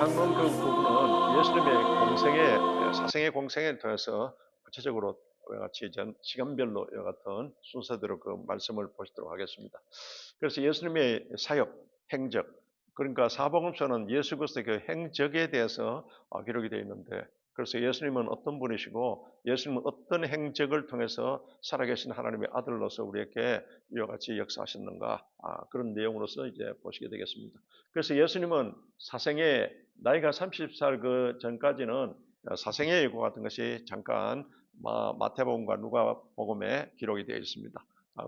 방금 그 부분은 예수님의 사생의 공생애를 통해서 구체적으로 이와 같이 시간별로 이와 같은 순서대로 그 말씀을 보시도록 하겠습니다. 그래서 예수님의 사역, 행적, 그러니까 사복음서는 예수 그리스도의 그 행적에 대해서 기록이 되어 있는데, 그래서 예수님은 어떤 분이시고 예수님은 어떤 행적을 통해서 살아계신 하나님의 아들로서 우리에게 이와 같이 역사하셨는가, 그런 내용으로서 이제 보시게 되겠습니다. 그래서 예수님은 사생애 나이가 30살 그 전까지는 사생애 예고 같은 것이 잠깐 마태복음과 누가복음에 기록이 되어 있습니다.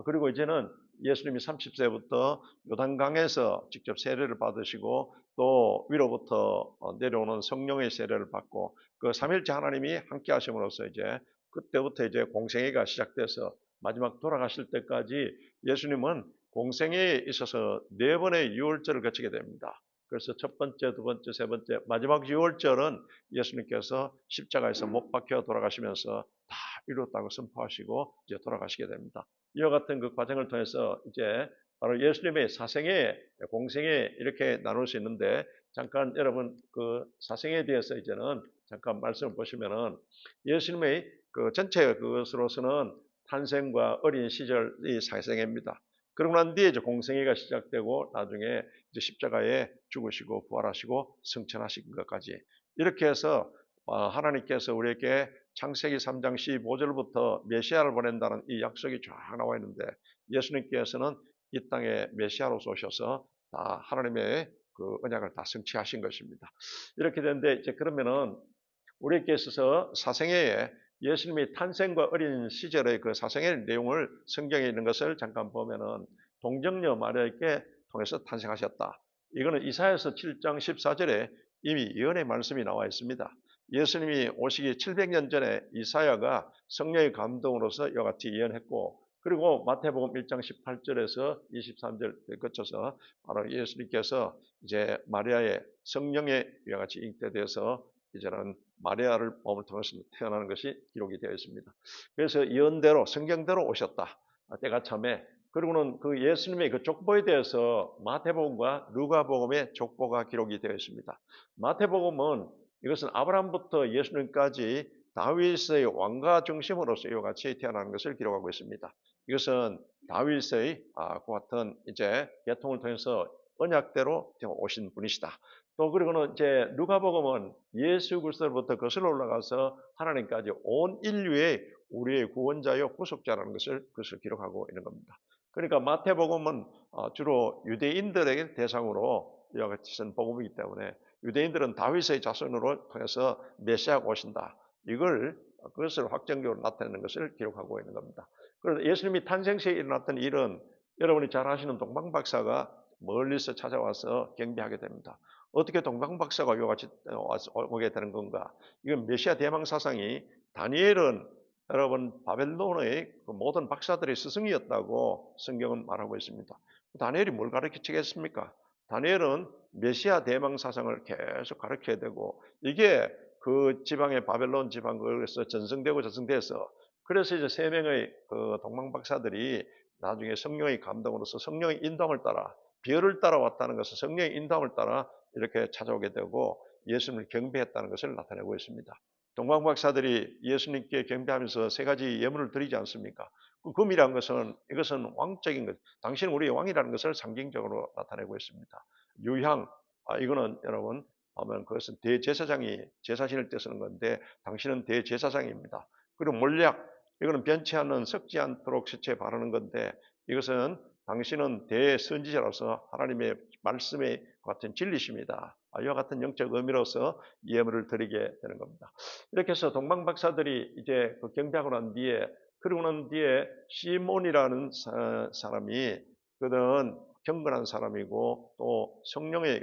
그리고 이제는 예수님이 30세부터 요단강에서 직접 세례를 받으시고 또 위로부터 내려오는 성령의 세례를 받고 그 삼일째 하나님이 함께 하심으로써 이제 그때부터 이제 공생애가 시작돼서 마지막 돌아가실 때까지 예수님은 공생애에 있어서 네 번의 유월절을 거치게 됩니다. 그래서 첫 번째, 두 번째, 세 번째, 마지막 유월절은 예수님께서 십자가에서 못 박혀 돌아가시면서 다 이뤘다고 선포하시고 이제 돌아가시게 됩니다. 이와 같은 그 과정을 통해서 이제 바로 예수님의 사생애, 공생애 이렇게 나눌 수 있는데, 잠깐 여러분 그 사생애에 대해서 이제는 잠깐 말씀을 보시면은 예수님의 그 전체 그것으로서는 탄생과 어린 시절이 사생애입니다. 그러고 난 뒤에 이제 공생애가 시작되고 나중에 이제 십자가에 죽으시고 부활하시고 승천하신 것까지 이렇게 해서 하나님께서 우리에게 창세기 3장 15절부터 메시아를 보낸다는 이 약속이 쫙 나와 있는데, 예수님께서는 이 땅에 메시아로서 오셔서 다 하나님의 그 언약을 다 성취하신 것입니다. 이렇게 되는데 이제 그러면은 우리에게 있어서 사생애에 예수님의 탄생과 어린 시절의 그 사생애 내용을 성경에 있는 것을 잠깐 보면은 동정녀 마리아에게 통해서 탄생하셨다. 이거는 이사야서 7장 14절에 이미 예언의 말씀이 나와 있습니다. 예수님이 오시기 700년 전에 이사야가 성령의 감동으로서 이와 같이 예언했고, 그리고 마태복음 1장 18절에서 23절 거쳐서 바로 예수님께서 이제 마리아의 성령의 이와 같이 잉태되어서 이제는 마리아를 몸을 통해서 태어나는 것이 기록이 되어 있습니다. 그래서 예언대로 성경대로 오셨다. 때가 참에. 그리고는 그 예수님의 그 족보에 대해서 마태복음과 누가복음의 족보가 기록이 되어 있습니다. 마태복음은 이것은 아브라함부터 예수님까지 다윗의 왕가 중심으로서 이와 같이 태어나는 것을 기록하고 있습니다. 이것은 다윗의 그 같은 이제 계통을 통해서 언약대로 오신 분이시다. 또 그리고는 이제 누가복음은 예수 그리스도로부터 거슬러 올라가서 하나님까지 온 인류의 우리의 구원자요 구속자라는 그것을 기록하고 있는 겁니다. 그러니까 마태복음은 주로 유대인들에게 대상으로 이와 같이 쓴 복음이기 때문에 유대인들은 다윗의 자손으로 통해서 메시아가 오신다. 그것을 확정적으로 나타내는 것을 기록하고 있는 겁니다. 그래서 예수님이 탄생 시에 일어났던 일은 여러분이 잘 아시는 동방박사가 멀리서 찾아와서 경배하게 됩니다. 어떻게 동방박사가 이와 같이 오게 되는 건가? 이건 메시아 대망 사상이 다니엘은 여러분 바벨론의 그 모든 박사들의 스승이었다고 성경은 말하고 있습니다. 다니엘이 뭘 가르치겠습니까? 다니엘은 메시아 대망 사상을 계속 가르쳐야 되고, 이게 그 지방의 바벨론 지방 그에서 전승되고 전승돼서 그래서 이제 세 명의 그 동방 박사들이 나중에 성령의 감동으로서 성령의 인도함을 따라 비열을 따라왔다는 것은 성령의 인도함을 따라 이렇게 찾아오게 되고 예수님을 경배했다는 것을 나타내고 있습니다. 동방 박사들이 예수님께 경배하면서 세 가지 예물을 드리지 않습니까? 그 금이라는 것은 이것은 왕적인 것, 당신은 우리의 왕이라는 것을 상징적으로 나타내고 있습니다. 유향, 이거는 여러분 보면 그것은 대제사장이 제사신을 때 쓰는 건데 당신은 대제사장입니다. 그리고 몰약, 이거는 변치 않는 썩지 않도록 시체에 바르는 건데 이것은 당신은 대선지자로서 하나님의 말씀에 같은 진리십니다. 이와 같은 영적 의미로서 예물을 드리게 되는 겁니다. 이렇게 해서 동방 박사들이 이제 그 경배하고 난 뒤에, 그러고 난 뒤에 시몬이라는 사람이 그는 경건한 사람이고 또 성령의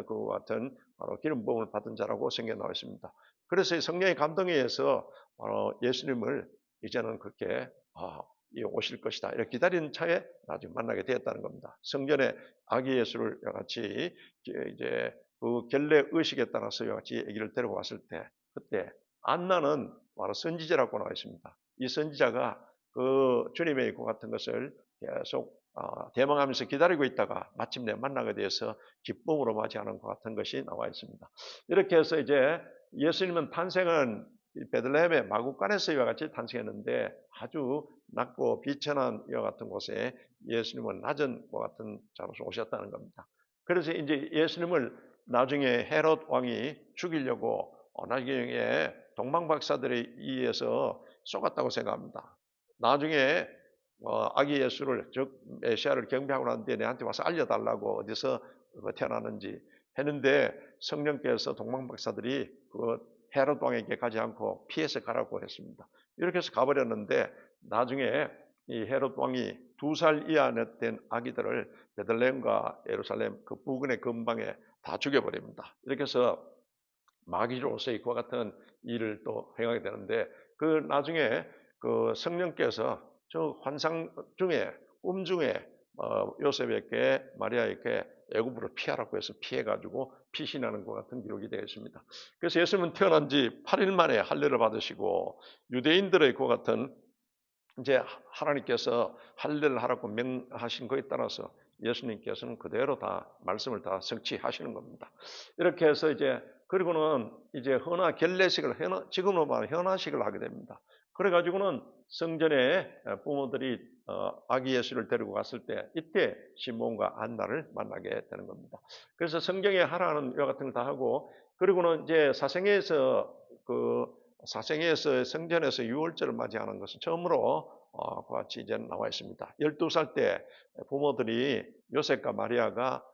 그 같은 바로 기름 부음을 받은 자라고 성경에 나와 있습니다. 그래서 성령의 감동에 의해서 예수님을 이제는 그렇게 오실 것이다 이렇게 기다리는 차에 나중에 만나게 되었다는 겁니다. 성전에 아기 예수를 같이 이제 그 결례 의식에 따라서 같이 아기를 데리고 왔을 때, 그때 안나는 바로 선지자라고 나와 있습니다. 이 선지자가 그 주님의 있고 같은 것을 계속 대망하면서 기다리고 있다가 마침내 만나게 되어서 기쁨으로 맞이하는 것 같은 것이 나와 있습니다. 이렇게 해서 이제 예수님은 탄생은 베들레헴의 마구간에서 이와 같이 탄생했는데 아주 낮고 비천한 이와 같은 곳에 예수님은 낮은 것 같은 자로서 오셨다는 겁니다. 그래서 이제 예수님을 나중에 헤롯 왕이 죽이려고 나중에 동방박사들에 의해서 쏘았다고 생각합니다. 나중에 아기 예수를 즉 메시아를 경배하고 난 뒤에 내한테 와서 알려달라고 어디서 태어나는지 했는데 성령께서 동방박사들이 그 헤롯 왕에게 가지 않고 피해서 가라고 했습니다. 이렇게 해서 가버렸는데 나중에 이 헤롯 왕이 2살 이하 된 아기들을 베들레헴과 예루살렘 그 부근의 근방에 다 죽여버립니다. 이렇게 해서 마귀로서 이와 같은 일을 또 행하게 되는데 그 나중에 그 성령께서 저 환상 중에 꿈 중에 요셉에게 마리아에게 애굽으로 피하라고 해서 피해가지고 피신하는 것 같은 기록이 되어 있습니다. 그래서 예수님은 태어난 지 8일 만에 할례를 받으시고 유대인들의 그 같은 이제 하나님께서 할례를 하라고 명하신 것에 따라서 예수님께서는 그대로 다 말씀을 다 성취하시는 겁니다. 이렇게 해서 이제 그리고는 이제 결례식을 지금으로 말하면 현화식을 하게 됩니다. 그래가지고는 성전에 부모들이 아기 예수를 데리고 갔을 때 이때 시몬과 안나를 만나게 되는 겁니다. 그래서 성경에 하라는 이와 같은 걸 다 하고 그리고는 이제 사생에서 성전에서 유월절을 맞이하는 것은 처음으로 같이 이제 나와 있습니다. 12살 때 부모들이 요셉과 마리아가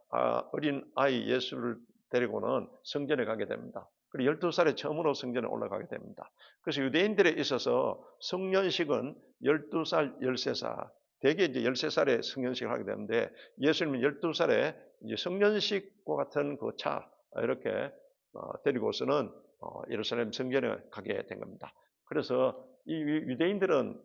어린 아이 예수를 데리고는 성전에 가게 됩니다. 그리고 12살에 처음으로 성전에 올라가게 됩니다. 그래서 유대인들에 있어서 성년식은 12살, 13살, 대개 이제 13살에 성년식을 하게 되는데 예수님은 12살에 이제 성년식과 같은 그 차 이렇게 데리고서는 예루살렘 성전에 가게 된 겁니다. 그래서 이 유대인들은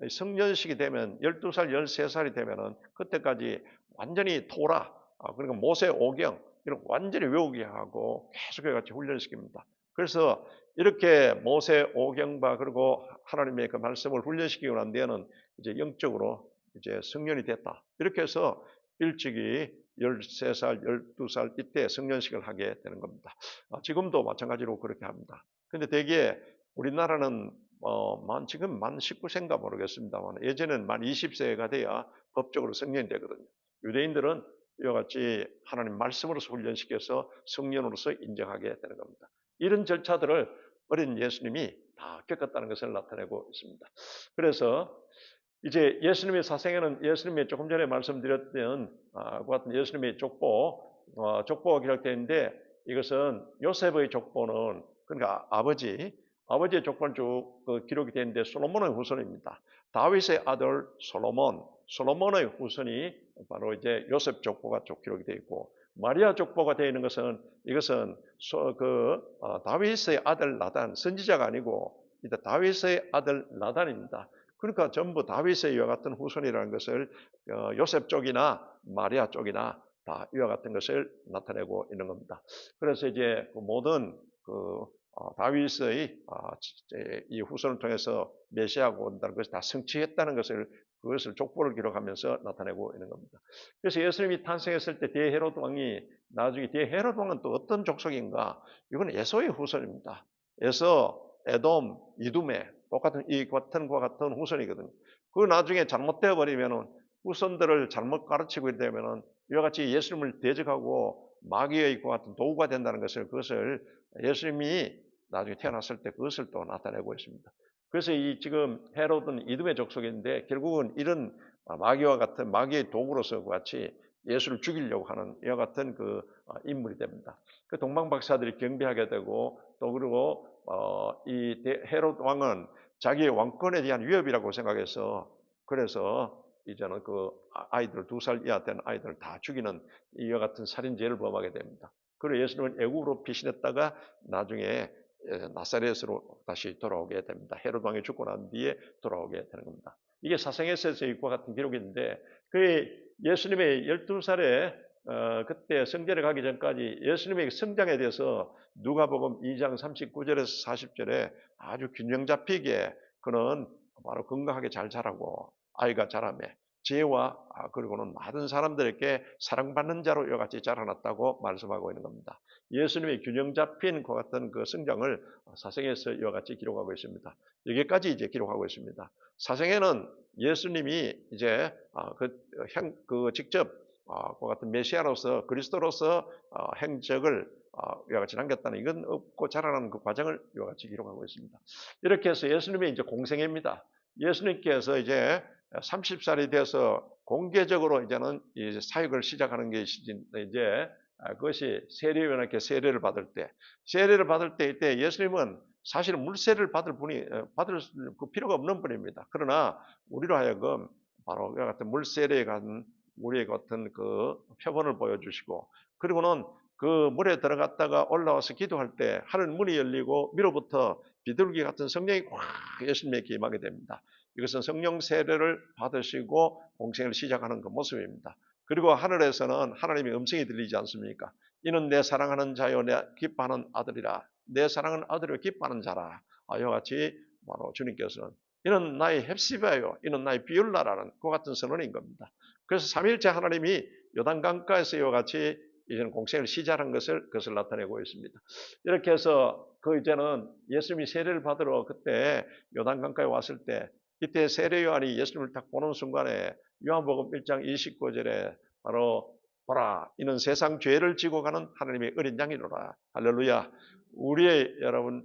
성년식이 되면 12살, 13살이 되면은 그때까지 완전히 토라, 그러니까 모세 오경 이런 완전히 외우게 하고 계속 같이 훈련시킵니다. 그래서 이렇게 모세 오경과 그리고 하나님의 그 말씀을 훈련시키고 난 뒤에는 이제 영적으로 이제 성년이 됐다. 이렇게 해서 일찍이 13살, 12살 이때 성년식을 하게 되는 겁니다. 지금도 마찬가지로 그렇게 합니다. 근데 대개 우리나라는 지금 만 19세인가 모르겠습니다만 예전엔 만 20세가 돼야 법적으로 성년이 되거든요. 유대인들은 이와 같이 하나님 말씀으로서 훈련시켜서 성년으로서 인정하게 되는 겁니다. 이런 절차들을 어린 예수님이 다 겪었다는 것을 나타내고 있습니다. 그래서 이제 예수님의 사생에는 예수님의 조금 전에 말씀드렸던 그 같은 예수님의 족보가 기록되어 있는데 이것은 요셉의 족보는 그러니까 아버지의 족보는 쭉 기록이 되어 있는데 솔로몬의 후손입니다. 다윗의 아들 솔로몬의 후손이 바로 이제 요셉 족보가 쭉 기록이 되어 있고 마리아 족보가 되어 있는 것은 이것은 다윗의 아들 나단 선지자가 아니고 다윗의 아들 나단입니다. 그러니까 전부 다윗의 이와 같은 후손이라는 것을 요셉 쪽이나 마리아 쪽이나 다 이와 같은 것을 나타내고 있는 겁니다. 그래서 이제 모든 다윗의 이 후손을 통해서 메시아가 온다는 것이 다 성취했다는 그것을 족보를 기록하면서 나타내고 있는 겁니다. 그래서 예수님이 탄생했을 때 대헤롯 왕이 나중에 대헤롯 왕은 또 어떤 족속인가? 이건 에서의 후손입니다. 에서, 에돔, 이두메 똑같은 같은 후손이거든요. 그 나중에 잘못되어 버리면은 후손들을 잘못 가르치고 되면은 이와 같이 예수님을 대적하고 마귀의 그 같은 도구가 된다는 그것을 예수님이 나중에 태어났을 때 그것을 또 나타내고 있습니다. 그래서 이 지금 헤롯은 이두메 족속인데 결국은 이런 마귀와 같은 마귀의 도구로서 같이 예수를 죽이려고 하는 이와 같은 인물이 됩니다. 그 동방 박사들이 경배하게 되고 또 그리고 이 헤롯 왕은 자기의 왕권에 대한 위협이라고 생각해서 그래서 이제는 그 아이들 2살 이하 된 아이들을 다 죽이는 이와 같은 살인죄를 범하게 됩니다. 그리고 예수님은 애굽으로 피신했다가 나중에 나사렛으로 다시 돌아오게 됩니다. 헤롯 왕이 죽고 난 뒤에 돌아오게 되는 겁니다. 이게 사생에서의 이과 같은 기록인데 그 예수님의 12살에 그때 성전에 가기 전까지 예수님의 성장에 대해서 누가복음 2장 39절에서 40절에 아주 균형 잡히게 그는 바로 건강하게 잘 자라고 아이가 자라매 지혜와 그리고는 많은 사람들에게 사랑받는 자로 이와 같이 자라났다고 말씀하고 있는 겁니다. 예수님의 균형 잡힌 그 같은 그 성장을 사생에서 이와 같이 기록하고 있습니다. 여기까지 이제 기록하고 있습니다. 사생에는 예수님이 이제 직접 그 같은 메시아로서 그리스도로서 행적을 이와 같이 남겼다는 이건 없고 자라나는 그 과정을 이와 같이 기록하고 있습니다. 이렇게 해서 예수님의 이제 공생애입니다. 예수님께서 이제 30살이 돼서 공개적으로 이제는 이제 사역을 시작하는 게 이제 그것이 세례요한에게 세례를 받을 때, 이때 예수님은 사실은 물세를 받을 그 필요가 없는 분입니다. 그러나 우리로 하여금 바로 이와 같은 물세례에 간 우리의 같은 그 표본을 보여주시고, 그리고는 그 물에 들어갔다가 올라와서 기도할 때 하늘 문이 열리고 위로부터 비둘기 같은 성령이 확 예수님에게 임하게 됩니다. 이것은 성령 세례를 받으시고 공생을 시작하는 그 모습입니다. 그리고 하늘에서는 하나님의 음성이 들리지 않습니까? 이는 내 사랑하는 자요 내 기뻐하는 아들이라. 내 사랑하는 아들이요 기뻐하는 자라. 이와 같이 바로 주님께서는 이는 나의 헵시바요 이는 나의 비율라라는 그 같은 선언인 겁니다. 그래서 삼일째 하나님이 요단강가에서 이와 같이 이제는 공생을 시작한 그것을 나타내고 있습니다. 이렇게 해서 이제는 예수님이 세례를 받으러 그때 요단강가에 왔을 때 이때 세례 요한이 예수님을 딱 보는 순간에 요한복음 1장 29절에 바로 보라 이는 세상 죄를 지고 가는 하나님의 어린 양이로라. 할렐루야. 우리의 여러분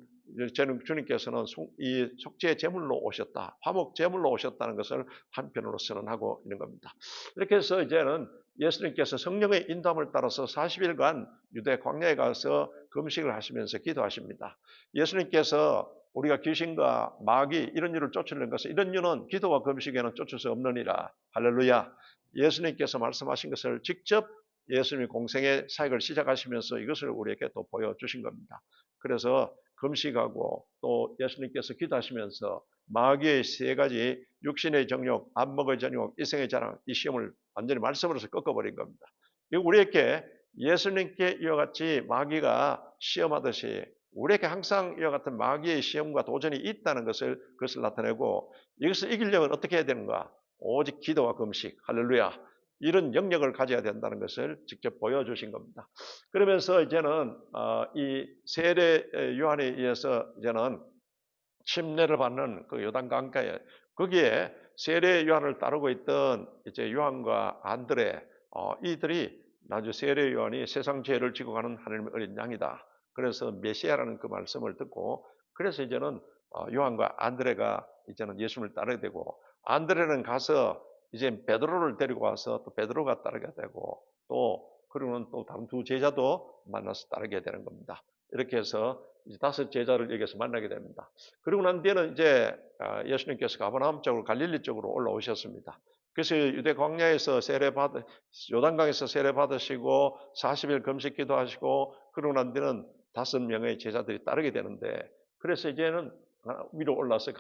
주님께서는 이 속죄 제물로 오셨다. 화목 제물로 오셨다는 것을 한편으로 선언하고 있는 겁니다. 이렇게 해서 이제는 예수님께서 성령의 인도함을 따라서 40일간 유대 광야에 가서 금식을 하시면서 기도하십니다. 예수님께서 우리가 귀신과 마귀 이런 일을 쫓으려는 것은 이런 일은 기도와 금식에는 쫓을 수 없느니라. 할렐루야. 예수님께서 말씀하신 것을 직접 예수님이 공생의 사역을 시작하시면서 이것을 우리에게 또 보여주신 겁니다. 그래서 금식하고 또 예수님께서 기도하시면서 마귀의 세 가지 육신의 정욕, 안목의 정욕, 이생의 자랑 이 시험을 완전히 말씀으로서 꺾어버린 겁니다. 우리에게 예수님께 이와 같이 마귀가 시험하듯이 우리에게 항상 이와 같은 마귀의 시험과 도전이 있다는 그것을 나타내고 이것을 이기려면 어떻게 해야 되는가? 오직 기도와 금식, 할렐루야. 이런 영역을 가져야 된다는 것을 직접 보여주신 겁니다. 그러면서 이제는 이 세례 요한에 의해서 이제는 침례를 받는 그 요단강가에 거기에 세례 요한을 따르고 있던 이제 요한과 안드레 이들이 나중에 세례 요한이 세상 죄를 지고 가는 하나님의 어린 양이다. 그래서 메시아라는 그 말씀을 듣고 그래서 이제는 요한과 안드레가 이제는 예수님을 따르게 되고 안드레는 가서 이제 베드로를 데리고 와서 또 베드로가 따르게 되고 또 그러면 또 다른 두 제자도 만나서 따르게 되는 겁니다. 이렇게 해서 이제 5 제자를 여기서 만나게 됩니다. 그리고 난 뒤에는 이제 예수님께서 가버나움 쪽으로 갈릴리 쪽으로 올라오셨습니다. 그래서 유대 광야에서 요단강에서 세례 받으시고 40일 금식 기도하시고 그러고 난 뒤는 5명의 제자들이 따르게 되는데 그래서 이제는 위로 올라서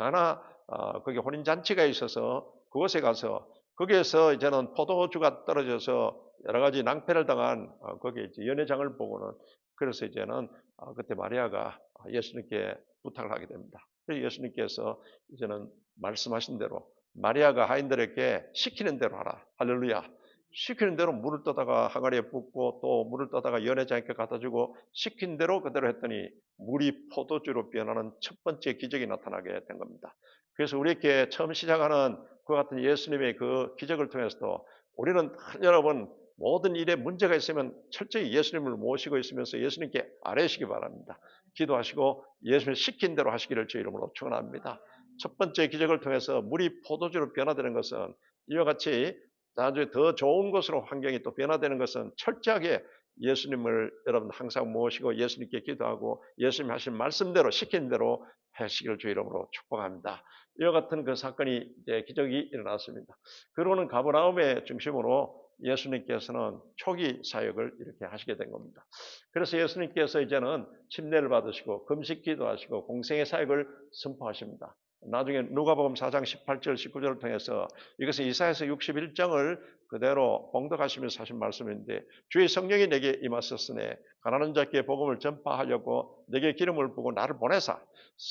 거기 혼인 잔치가 있어서 그곳에 가서 거기에서 이제는 포도주가 떨어져서 여러 가지 낭패를 당한 거기에 이제 연회장을 보고는 그래서 이제는 그때 마리아가 예수님께 부탁을 하게 됩니다. 그래서 예수님께서 이제는 말씀하신 대로 마리아가 하인들에게 시키는 대로 하라. 할렐루야. 시키는 대로 물을 떠다가 항아리에 붓고 또 물을 떠다가 연회장에게 갖다 주고 시킨 대로 그대로 했더니 물이 포도주로 변하는 첫 번째 기적이 나타나게 된 겁니다. 그래서 우리에게 처음 시작하는 그 같은 예수님의 그 기적을 통해서도 우리는 여러분 모든 일에 문제가 있으면 철저히 예수님을 모시고 있으면서 예수님께 아뢰시기 바랍니다. 기도하시고 예수님 시킨 대로 하시기를 주 이름으로 축원합니다. 첫 번째 기적을 통해서 물이 포도주로 변화되는 것은 이와 같이 나중에 더 좋은 것으로 환경이 또 변화되는 것은 철저하게 예수님을 여러분 항상 모시고 예수님께 기도하고 예수님 하신 말씀대로 시킨 대로 하시기를 주 이름으로 축복합니다. 이와 같은 그 사건이 이제 기적이 일어났습니다. 그러고는 가버나움의 중심으로 예수님께서는 초기 사역을 이렇게 하시게 된 겁니다. 그래서 예수님께서 이제는 침례를 받으시고 금식 기도하시고 공생의 사역을 선포하십니다. 나중에 누가복음 4장 18절 19절을 통해서 이것은 이사야서 61장을 그대로 봉독하시면서 하신 말씀인데 주의 성령이 내게 임하셨으니 가난한 자께 복음을 전파하려고 내게 기름을 부고 나를 보내사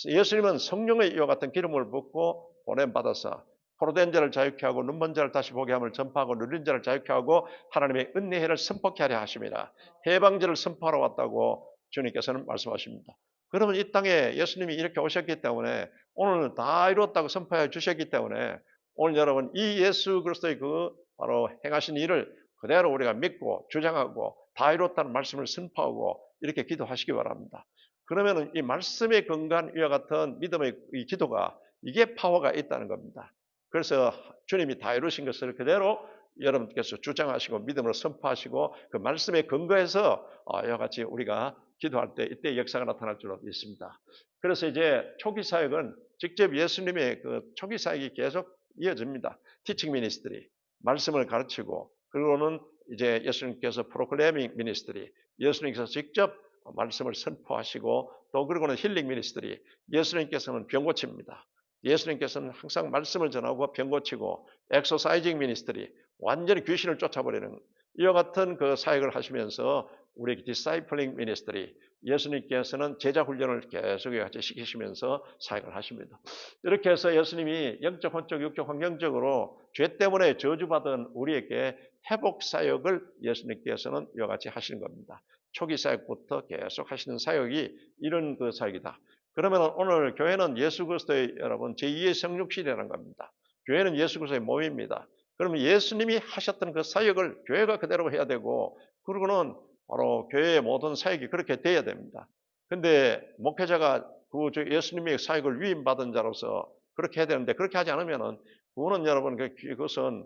예수님은 성령의 이와 같은 기름을 붓고 보냄받아서 포로된 자를 자유케 하고 눈먼 자를 다시 보게 함을 전파하고 누린 자를 자유케 하고 하나님의 은혜를 선포케 하려 하심이라. 해방제를 선포하러 왔다고 주님께서는 말씀하십니다. 그러면 이 땅에 예수님이 이렇게 오셨기 때문에 오늘은 다 이루었다고 선포해 주셨기 때문에 오늘 여러분 이 예수 그리스도의 그 바로 행하신 일을 그대로 우리가 믿고 주장하고 다 이뤘다는 말씀을 선포하고 이렇게 기도하시기 바랍니다. 그러면 이 말씀에 근거한 이와 같은 믿음의 이 기도가 이게 파워가 있다는 겁니다. 그래서 주님이 다 이루신 것을 그대로 여러분께서 주장하시고 믿음으로 선포하시고 그 말씀에 근거해서 이와 같이 우리가 기도할 때 이때 역사가 나타날 줄로 믿습니다. 그래서 이제 초기 사역은 직접 예수님의 그 초기 사역이 계속 이어집니다. 티칭 미니스트리, 말씀을 가르치고 그리고는 이제 예수님께서 프로클레이밍 미니스트리, 예수님께서 직접 말씀을 선포하시고 또 그리고는 힐링 미니스트리, 예수님께서는 병 고칩니다. 예수님께서는 항상 말씀을 전하고 병 고치고 엑소사이징 미니스트리, 완전히 귀신을 쫓아버리는 이와 같은 그 사역을 하시면서 우리 디사이플링 미니스트리, 예수님께서는 제자 훈련을 계속 같이 시키시면서 사역을 하십니다. 이렇게 해서 예수님이 영적, 혼적, 육적, 환경적으로 죄 때문에 저주받은 우리에게 회복 사역을 예수님께서는 이와 같이 하시는 겁니다. 초기 사역부터 계속 하시는 사역이 이런 그 사역이다. 그러면 오늘 교회는 예수 그리스도의 여러분 제2의 성육신이라는 겁니다. 교회는 예수 그리스도의 몸입니다. 그러면 예수님이 하셨던 그 사역을 교회가 그대로 해야 되고 그리고는 바로 교회의 모든 사역이 그렇게 돼야 됩니다. 근데 목회자가 그 예수님의 사역을 위임받은 자로서 그렇게 해야 되는데 그렇게 하지 않으면은 그거는 여러분 그것은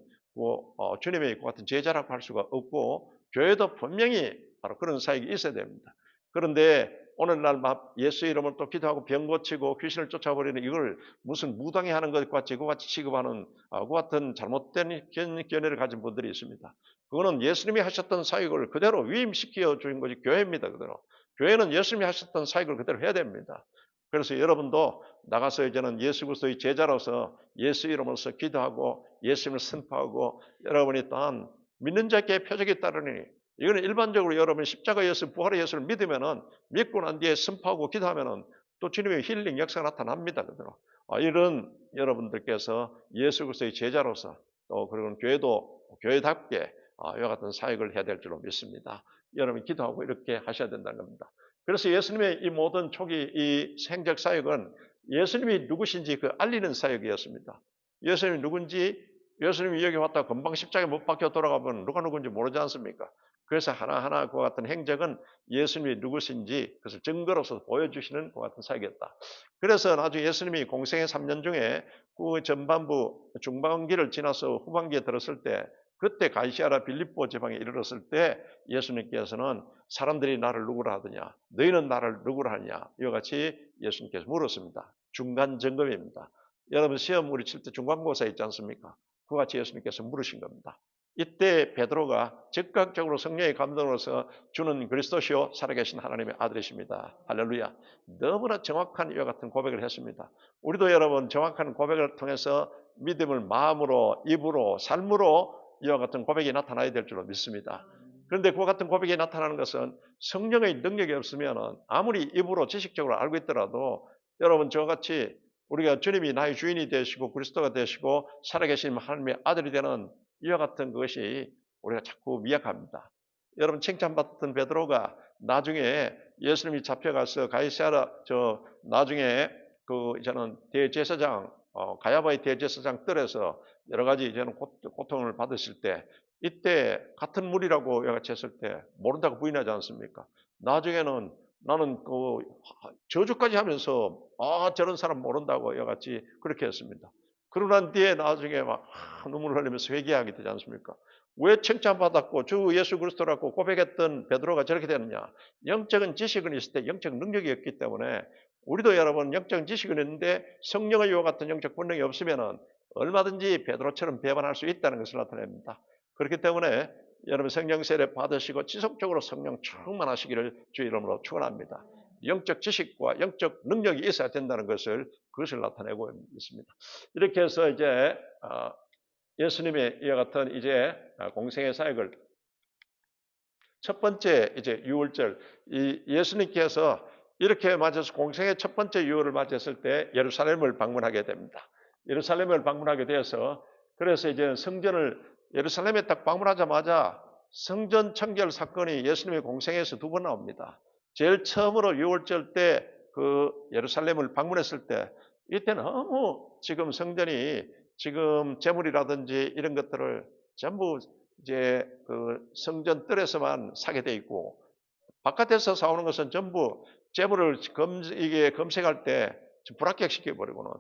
주님의 같은 제자라고 할 수가 없고 교회도 분명히 바로 그런 사역이 있어야 됩니다. 그런데 오늘날 예수 이름을 또 기도하고 병 고치고 귀신을 쫓아버리는 이걸 무슨 무당이 하는 것 같이 그같이 취급하는 그 같은 잘못된 견해를 가진 분들이 있습니다. 그거는 예수님이 하셨던 사역을 그대로 위임시켜 주신 것이 교회입니다. 그대로. 교회는 예수님이 하셨던 사역을 그대로 해야 됩니다. 그래서 여러분도 나가서 이제는 예수 그리스도의 제자로서 예수 이름으로서 기도하고 예수님을 선포하고 여러분이 또한 믿는 자께 표적이 따르니 이거는 일반적으로 여러분 십자가 예수, 부활의 예수를 믿으면은 믿고 난 뒤에 선포하고 기도하면은 또 주님의 힐링 역사가 나타납니다. 그대로. 이런 여러분들께서 예수 그리스도의 제자로서 또 그리고 교회도 교회답게 이와 같은 사역을 해야 될 줄로 믿습니다. 여러분 기도하고 이렇게 하셔야 된다는 겁니다. 그래서 예수님의 이 모든 초기 이 생적 사역은 예수님이 누구신지 그 알리는 사역이었습니다. 예수님이 누군지 예수님이 여기 왔다 금방 십자가에 못 박혀 돌아가면 누가 누군지 모르지 않습니까? 그래서 하나하나 그와 같은 행적은 예수님이 누구신지 그것을 증거로서 보여주시는 그와 같은 사역이었다. 그래서 나중에 예수님이 공생의 3년 중에 그 전반부 중반기를 지나서 후반기에 들었을 때 그때 가이사랴 빌립보 지방에 이르렀을 때 예수님께서는 사람들이 나를 누구라 하더냐 너희는 나를 누구라 하냐 이와 같이 예수님께서 물었습니다. 중간 점검입니다. 여러분 시험 우리 칠 때 중간고사 있지 않습니까? 그와 같이 예수님께서 물으신 겁니다. 이때 베드로가 즉각적으로 성령의 감동으로서 주는 그리스도시요 살아계신 하나님의 아들이십니다. 할렐루야. 너무나 정확한 이와 같은 고백을 했습니다. 우리도 여러분 정확한 고백을 통해서 믿음을 마음으로 입으로 삶으로 이와 같은 고백이 나타나야 될 줄로 믿습니다. 그런데 그와 같은 고백이 나타나는 것은 성령의 능력이 없으면 아무리 입으로 지식적으로 알고 있더라도 여러분 저같이 우리가 주님이 나의 주인이 되시고 그리스도가 되시고 살아계신 하나님의 아들이 되는 이와 같은 것이 우리가 자꾸 미약합니다. 여러분 칭찬받던 베드로가 나중에 예수님이 잡혀가서 가이사랴 나중에 이제는 대제사장 가야바의 대제사장 뜰에서 여러 가지 이제는 고통을 받으실 때 이때 같은 무리라고 같이 했을 때 모른다고 부인하지 않습니까? 나중에는 나는 저주까지 하면서 저런 사람 모른다고 같이 그렇게 했습니다. 그러고 난 뒤에 나중에 막 눈물 흘리면서 회개하게 되지 않습니까? 왜 칭찬받았고 주 예수 그리스도라고 고백했던 베드로가 저렇게 되느냐? 영적인 지식은 있을 때 영적 능력이 없기 때문에 우리도 여러분 영적 지식은 있는데 성령의 이와 같은 영적 본능이 없으면 얼마든지 베드로처럼 배반할 수 있다는 것을 나타냅니다. 그렇기 때문에 여러분 성령 세례 받으시고 지속적으로 성령 충만하시기를 주의 이름으로 축원합니다. 영적 지식과 영적 능력이 있어야 된다는 그것을 나타내고 있습니다. 이렇게 해서 이제 예수님의 이와 같은 이제 공생의 사역을 첫 번째 이제 유월절 예수님께서 이렇게 맞아서 공생의 첫 번째 유월을 맞았을 때 예루살렘을 방문하게 됩니다. 예루살렘을 방문하게 되어서 그래서 이제 성전을 예루살렘에 딱 방문하자마자 성전 청결 사건이 예수님의 공생에서 두 번 나옵니다. 제일 처음으로 6월절 때 그 예루살렘을 방문했을 때 이때 너무 지금 성전이 지금 재물이라든지 이런 것들을 전부 이제 그 성전 뜰에서만 사게 돼 있고 바깥에서 사오는 것은 전부 재물을 이게 검색할 때 불합격시켜 버리고는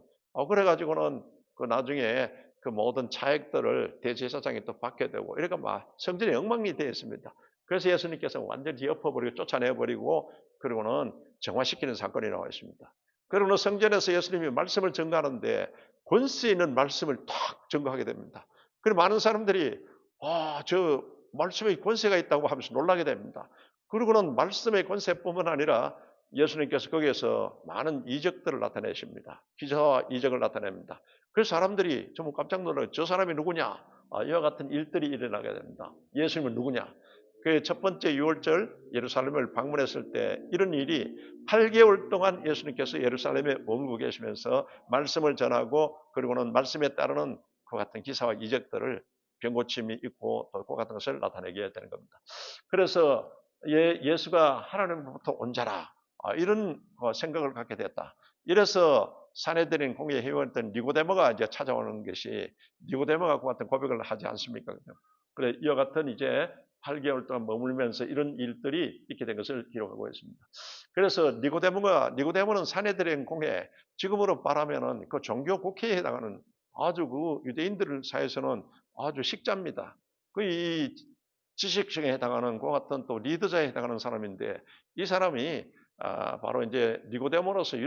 그래가지고는 그 나중에 그 모든 차액들을 대제사장이 또 받게 되고 이러니까 막 성전이 엉망이 되어 있습니다. 그래서 예수님께서 완전히 엎어버리고 쫓아내버리고 그리고는 정화시키는 사건이 나와 있습니다. 그러고는 성전에서 예수님이 말씀을 전가하는데 권세 있는 말씀을 탁 전가하게 됩니다. 그리고 많은 사람들이 저 말씀에 권세가 있다고 하면서 놀라게 됩니다. 그리고는 말씀의 권세뿐만 아니라 예수님께서 거기에서 많은 이적들을 나타내십니다. 기사와 이적을 나타냅니다. 그래서 사람들이 정말 깜짝 놀라요. 저 사람이 누구냐? 이와 같은 일들이 일어나게 됩니다. 예수님은 누구냐? 그 첫 번째 6월절 예루살렘을 방문했을 때 이런 일이 8개월 동안 예수님께서 예루살렘에 머물고 계시면서 말씀을 전하고 그리고는 말씀에 따르는 그 같은 기사와 이적들을 병고침이 있고 또 그 같은 것을 나타내게 되는 겁니다. 그래서 예수가 하나님으로부터 온 자라 이런 생각을 갖게 됐다. 이래서 사내들인 공의의 회원했던 니고데모가 이제 찾아오는 것이 니고데모가 그 같은 고백을 하지 않습니까? 그래 이와 같은 이제 8개월 동안 머물면서 이런 일들이 있게 된 것을 기록하고 있습니다. 그래서 니고데모는 사내들인 공회 지금으로 말하면은 그 종교 국회에 해당하는 아주 그 유대인들 사이에서는 아주 식자입니다. 이 지식층에 해당하는 그 같은 또 리더자에 해당하는 사람인데 이 사람이 바로 이제 니고데모로서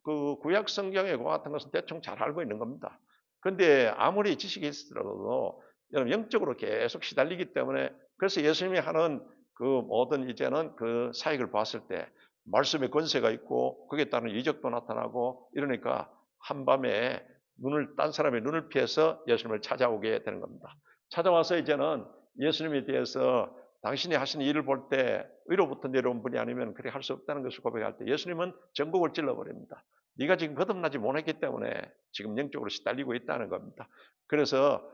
그 구약 성경의 그 같은 것은 대충 잘 알고 있는 겁니다. 그런데 아무리 지식이 있더라도 영적으로 계속 시달리기 때문에 그래서 예수님이 하는 그 모든 이제는 그 사역을 봤을 때 말씀의 권세가 있고 거기에 따른 이적도 나타나고 이러니까 한밤에 딴 사람의 눈을 피해서 예수님을 찾아오게 되는 겁니다. 찾아와서 이제는 예수님에 대해서 당신이 하신 일을 볼 때 위로부터 내려온 분이 아니면 그렇게 할 수 없다는 것을 고백할 때 예수님은 전곡을 찔러버립니다. 네가 지금 거듭나지 못했기 때문에 지금 영적으로 시달리고 있다는 겁니다. 그래서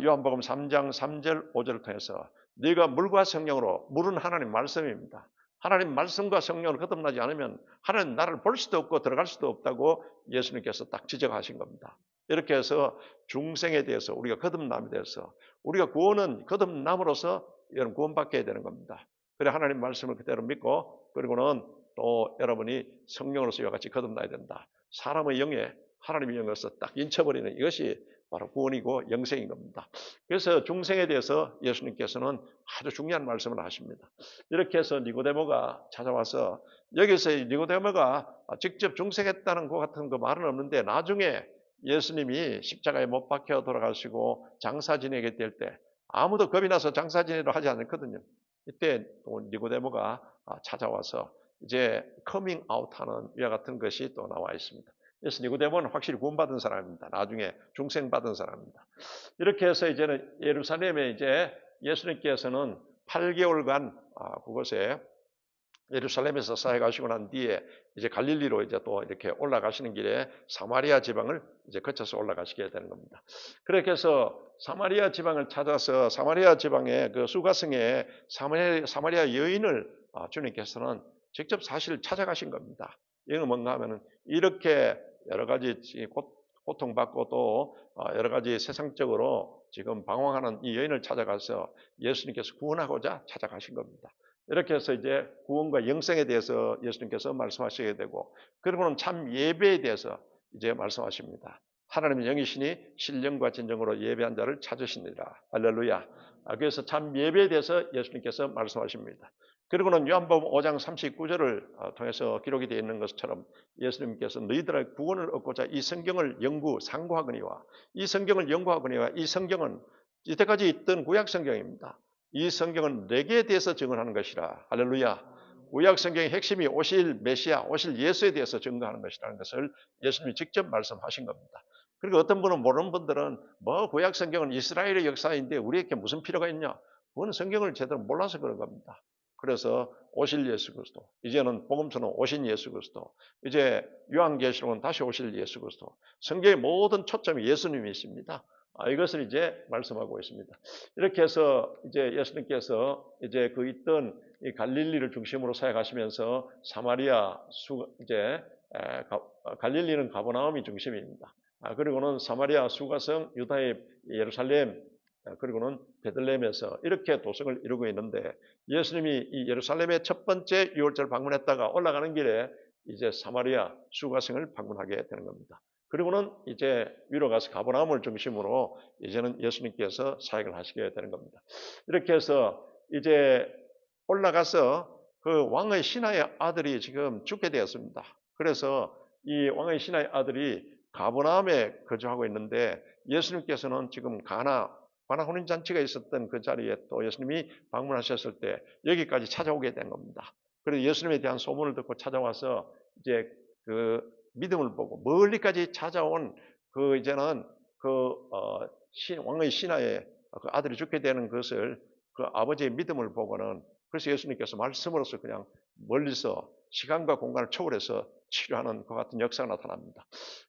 요한복음 3장 3절 5절을 통해서 네가 물과 성령으로, 물은 하나님 말씀입니다. 하나님 말씀과 성령으로 거듭나지 않으면 하나님 나라를 볼 수도 없고 들어갈 수도 없다고 예수님께서 딱 지적하신 겁니다. 이렇게 해서 중생에 대해서 우리가 거듭남에 대해서 우리가 구원은 거듭남으로서 여러분 구원받게 되는 겁니다. 그래 하나님 말씀을 그대로 믿고 그리고는 또 여러분이 성령으로서 이와 같이 거듭나야 된다. 사람의 영에 하나님의 영으로서 딱 인쳐버리는 이것이 바로 구원이고 영생인 겁니다. 그래서 중생에 대해서 예수님께서는 아주 중요한 말씀을 하십니다. 이렇게 해서 니고데모가 찾아와서 여기서 니고데모가 직접 중생했다는 것 같은 그 말은 없는데 나중에 예수님이 십자가에 못 박혀 돌아가시고 장사 지내게 될 때 아무도 겁이 나서 장사 지내려 하지 않았거든요. 이때 또 니고데모가 찾아와서 이제 커밍 아웃하는 이와 같은 것이 또 나와 있습니다. 그래서 니고데모는 확실히 구원받은 사람입니다. 나중에 중생받은 사람입니다. 이렇게 해서 이제는 예루살렘에 이제 예수님께서는 8개월간 그곳에 예루살렘에서 사역하시고 난 뒤에 이제 갈릴리로 이제 또 이렇게 올라가시는 길에 사마리아 지방을 이제 거쳐서 올라가시게 되는 겁니다. 그렇게 해서 사마리아 지방을 찾아서 사마리아 지방의 그 수가성에 사마리아 여인을 주님께서는 직접 사실 찾아가신 겁니다. 이건 뭔가 하면은 이렇게 여러 가지 고통받고 또 여러 가지 세상적으로 지금 방황하는 이 여인을 찾아가서 예수님께서 구원하고자 찾아가신 겁니다. 이렇게 해서 이제 구원과 영생에 대해서 예수님께서 말씀하시게 되고 그리고는 참 예배에 대해서 이제 말씀하십니다. 하나님의 영이시니 신령과 진정으로 예배한 자를 찾으시니라. 할렐루야. 그래서 참 예배에 대해서 예수님께서 말씀하십니다. 그리고는 요한복음 5장 39절을 통해서 기록이 되어 있는 것처럼 예수님께서 너희들의 구원을 얻고자 이 성경을 상고하거니와 이 성경을 연구하거니와 이 성경은 이때까지 있던 구약 성경입니다. 이 성경은 내게 대해서 증언하는 것이라. 할렐루야. 구약 성경의 핵심이 오실 메시아, 오실 예수에 대해서 증거하는 것이라는 것을 예수님이 직접 말씀하신 겁니다. 그리고 어떤 분은 모르는 분들은 구약 성경은 이스라엘의 역사인데 우리에게 무슨 필요가 있냐? 그건 성경을 제대로 몰라서 그런 겁니다. 그래서 오실 예수 그리스도, 이제는 복음서는 오신 예수 그리스도, 이제 요한계시록은 다시 오실 예수 그리스도, 성경의 모든 초점이 예수님이십니다. 이것을 이제 말씀하고 있습니다. 이렇게 해서 이제 예수님께서 이제 그 있던 이 갈릴리를 중심으로 사역하시면서 사마리아 이제 갈릴리는 가버나움이 중심입니다. 그리고는 사마리아 수가성, 유다의 예루살렘, 그리고는 베들레헴에서 이렇게 도성을 이루고 있는데 예수님이 이 예루살렘의 첫 번째 유월절 방문했다가 올라가는 길에 이제 사마리아 수가성을 방문하게 되는 겁니다. 그리고는 이제 위로 가서 가버나움을 중심으로 이제는 예수님께서 사역을 하시게 되는 겁니다. 이렇게 해서 이제 올라가서 그 왕의 신하의 아들이 지금 죽게 되었습니다. 그래서 이 왕의 신하의 아들이 가버나움에 거주하고 있는데 예수님께서는 지금 가나 혼인잔치가 있었던 그 자리에 또 예수님이 방문하셨을 때 여기까지 찾아오게 된 겁니다. 그래서 예수님에 대한 소문을 듣고 찾아와서 이제 그 믿음을 보고 멀리까지 찾아온 그 이제는 그 왕의 신하의 그 아들이 죽게 되는 것을 그 아버지의 믿음을 보고는 그래서 예수님께서 말씀으로서 그냥 멀리서 시간과 공간을 초월해서 치료하는 그 같은 역사가 나타납니다.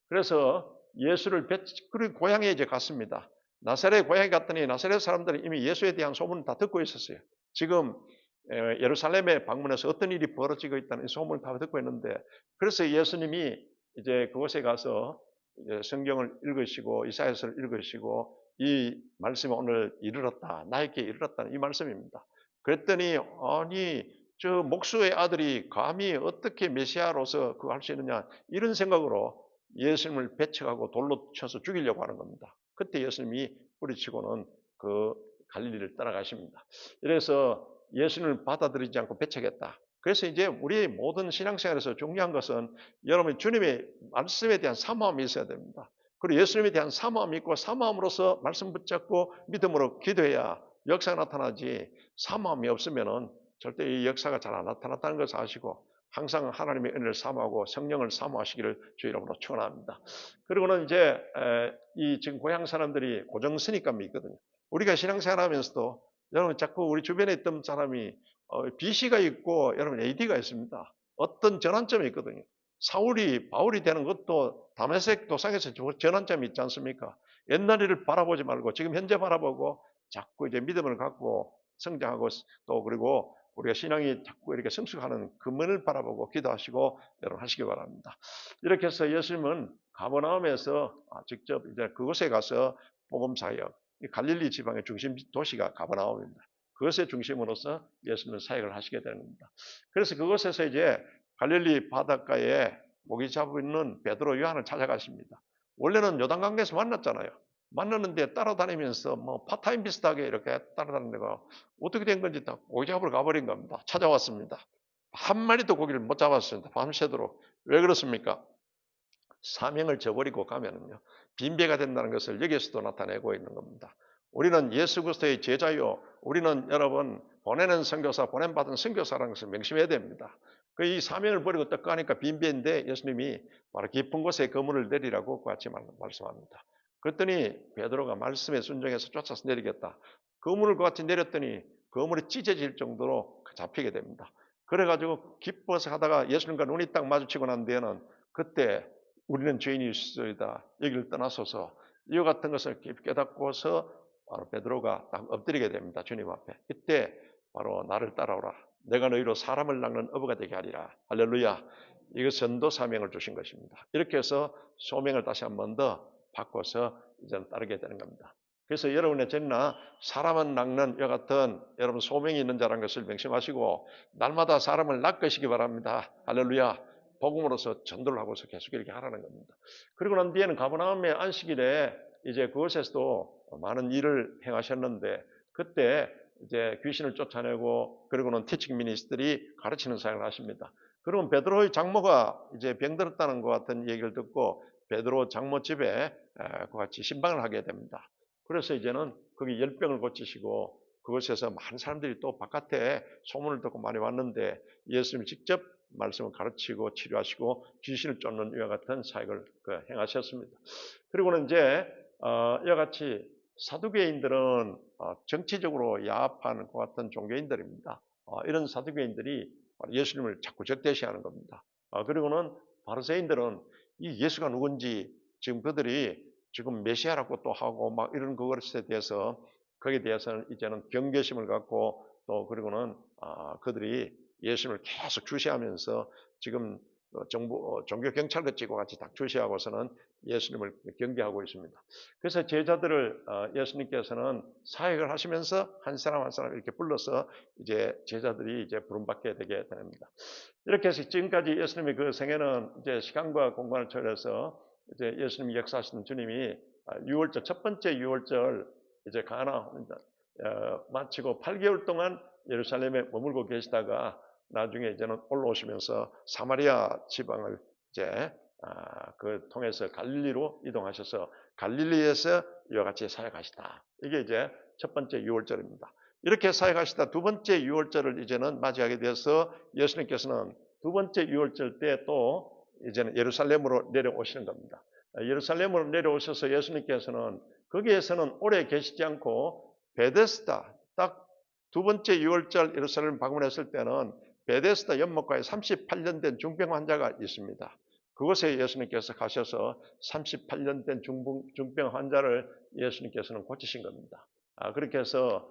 그래서 예수를 그리고 고향에 이제 갔습니다. 나사렛 고향에 갔더니 나사렛 사람들은 이미 예수에 대한 소문을 다 듣고 있었어요. 지금 예루살렘에 방문해서 어떤 일이 벌어지고 있다는 소문을 다 듣고 있는데 그래서 예수님이 이제 그곳에 가서 이제 성경을 읽으시고 이사야서를 읽으시고 이 말씀이 오늘 이르렀다. 나에게 이르렀다는 이 말씀입니다. 그랬더니 아니 저 목수의 아들이 감히 어떻게 메시아로서 그거 할 수 있느냐 이런 생각으로 예수님을 배척하고 돌로 쳐서 죽이려고 하는 겁니다. 그때 예수님이 뿌리치고는 그 갈릴리를 따라가십니다. 이래서 예수님을 받아들이지 않고 배척했다. 그래서 이제 우리의 모든 신앙생활에서 중요한 것은 여러분 주님의 말씀에 대한 사모함이 있어야 됩니다. 그리고 예수님에 대한 사모함이 있고 사모함으로서 말씀 붙잡고 믿음으로 기도해야 역사가 나타나지 사모함이 없으면은 절대 이 역사가 잘 안 나타났다는 것을 아시고 항상 하나님의 은혜를 사모하고 성령을 사모하시기를 주 이름으로 축원합니다. 그리고는 이제 이 지금 고향 사람들이 고정스니감이 있거든요. 우리가 신앙생활하면서도 여러분 자꾸 우리 주변에 있던 사람이 BC가 있고 여러분 AD가 있습니다. 어떤 전환점이 있거든요. 바울이 되는 것도 다메섹 도상에서 전환점이 있지 않습니까? 옛날 일을 바라보지 말고 지금 현재 바라보고 자꾸 이제 믿음을 갖고 성장하고 또 그리고 우리가 신앙이 자꾸 이렇게 성숙하는 근원을 바라보고 기도하시고 여러분 하시기 바랍니다. 이렇게 해서 예수님은 가버나움에서 직접 이제 그곳에 가서 복음 사역, 갈릴리 지방의 중심 도시가 가버나움입니다. 그것의 중심으로서 예수님은 사역을 하시게 되는 겁니다. 그래서 그곳에서 이제 갈릴리 바닷가에 고기 잡고 있는 베드로, 요한을 찾아가십니다. 원래는 요단강에서 만났잖아요. 만났는데 따라다니면서 뭐 파타임 비슷하게 이렇게 따라다니다가 어떻게 된 건지 다 고기 잡으러 가버린 겁니다. 찾아왔습니다. 한 마리도 고기를 못 잡았습니다. 밤새도록. 왜 그렇습니까? 사명을 저버리고 가면은요, 빈배가 된다는 것을 여기에서도 나타내고 있는 겁니다. 우리는 예수 그리스도의 제자요, 우리는 여러분 보내는 선교사, 보냄받은 선교사라는 것을 명심해야 됩니다. 이 사명을 버리고 떡가니까 빈배인데 예수님이 바로 깊은 곳에 그물을 내리라고 같이 말씀합니다. 그랬더니 베드로가 말씀에 순종해서 쫓아서 내리겠다. 그물을 같이 내렸더니 그물이 찢어질 정도로 잡히게 됩니다. 그래가지고 기뻐서 하다가 예수님과 눈이 딱 마주치고 난 뒤에는 그때 우리는 죄인이시다. 여기를 떠나소서. 이와 같은 것을 깊이 깨닫고서 바로 베드로가 딱 엎드리게 됩니다. 주님 앞에. 이때 바로 나를 따라오라. 내가 너희로 사람을 낚는 어부가 되게 하리라. 할렐루야. 이거 전도 사명을 주신 것입니다. 이렇게 해서 소명을 다시 한 번 더 바꿔서 이제는 따르게 되는 겁니다. 그래서 여러분의 전나 사람을 낚는 이와 같은 여러분 소명이 있는 자라는 것을 명심하시고 날마다 사람을 낚으시기 바랍니다. 할렐루야. 복음으로서 전도를 하고서 계속 이렇게 하라는 겁니다. 그리고 난 뒤에는 가버나움의 안식일에 이제 그곳에서도 많은 일을 행하셨는데 그때 이제 귀신을 쫓아내고 그리고는 티칭 미니스트들이 가르치는 사역을 하십니다. 그러면 베드로의 장모가 이제 병들었다는 것 같은 얘기를 듣고 베드로 장모 집에 같이 신방을 하게 됩니다. 그래서 이제는 거기 열병을 고치시고 그곳에서 많은 사람들이 또 바깥에 소문을 듣고 많이 왔는데 예수님이 직접 말씀을 가르치고 치료하시고 귀신을 쫓는 이와 같은 사역을 행하셨습니다. 그리고는 이제 이와 같이 사두개인들은 정치적으로 야합한 것 같은 종교인들입니다. 이런 사두개인들이 예수님을 자꾸 적대시하는 겁니다. 그리고는 바리새인들은 이 예수가 누군지 지금 그들이 지금 메시아라고 또 하고 막 이런 그것에 대해서 거기에 대해서는 이제는 경계심을 갖고 또 그리고는 그들이 예수님을 계속 주시하면서 지금 종교 경찰과 같이 딱 주시하고서는 예수님을 경계하고 있습니다. 그래서 제자들을 예수님께서는 사역을 하시면서 한 사람 한 사람 이렇게 불러서 이제 제자들이 이제 부름받게 되게 됩니다. 이렇게 해서 지금까지 예수님의 그 생애는 이제 시간과 공간을 초월해서 이제 예수님이 역사하시는 주님이 유월절 첫 번째 유월절 이제 가나 마치고 8개월 동안 예루살렘에 머물고 계시다가 나중에 이제는 올라오시면서 사마리아 지방을 이제 그 통해서 갈릴리로 이동하셔서 갈릴리에서 이와 같이 사역하시다. 이게 이제 첫 번째 유월절입니다. 이렇게 사역하시다 두 번째 유월절을 이제는 맞이하게 되어서 예수님께서는 두 번째 유월절 때 또 이제는 예루살렘으로 내려오시는 겁니다. 예루살렘으로 내려오셔서 예수님께서는 거기에서는 오래 계시지 않고 베데스다 딱 두 번째 유월절 예루살렘 방문했을 때는 베데스다 연못가에 38년 된 중병 환자가 있습니다. 그곳에 예수님께서 가셔서 38년 된 중병 환자를 예수님께서는 고치신 겁니다. 그렇게 해서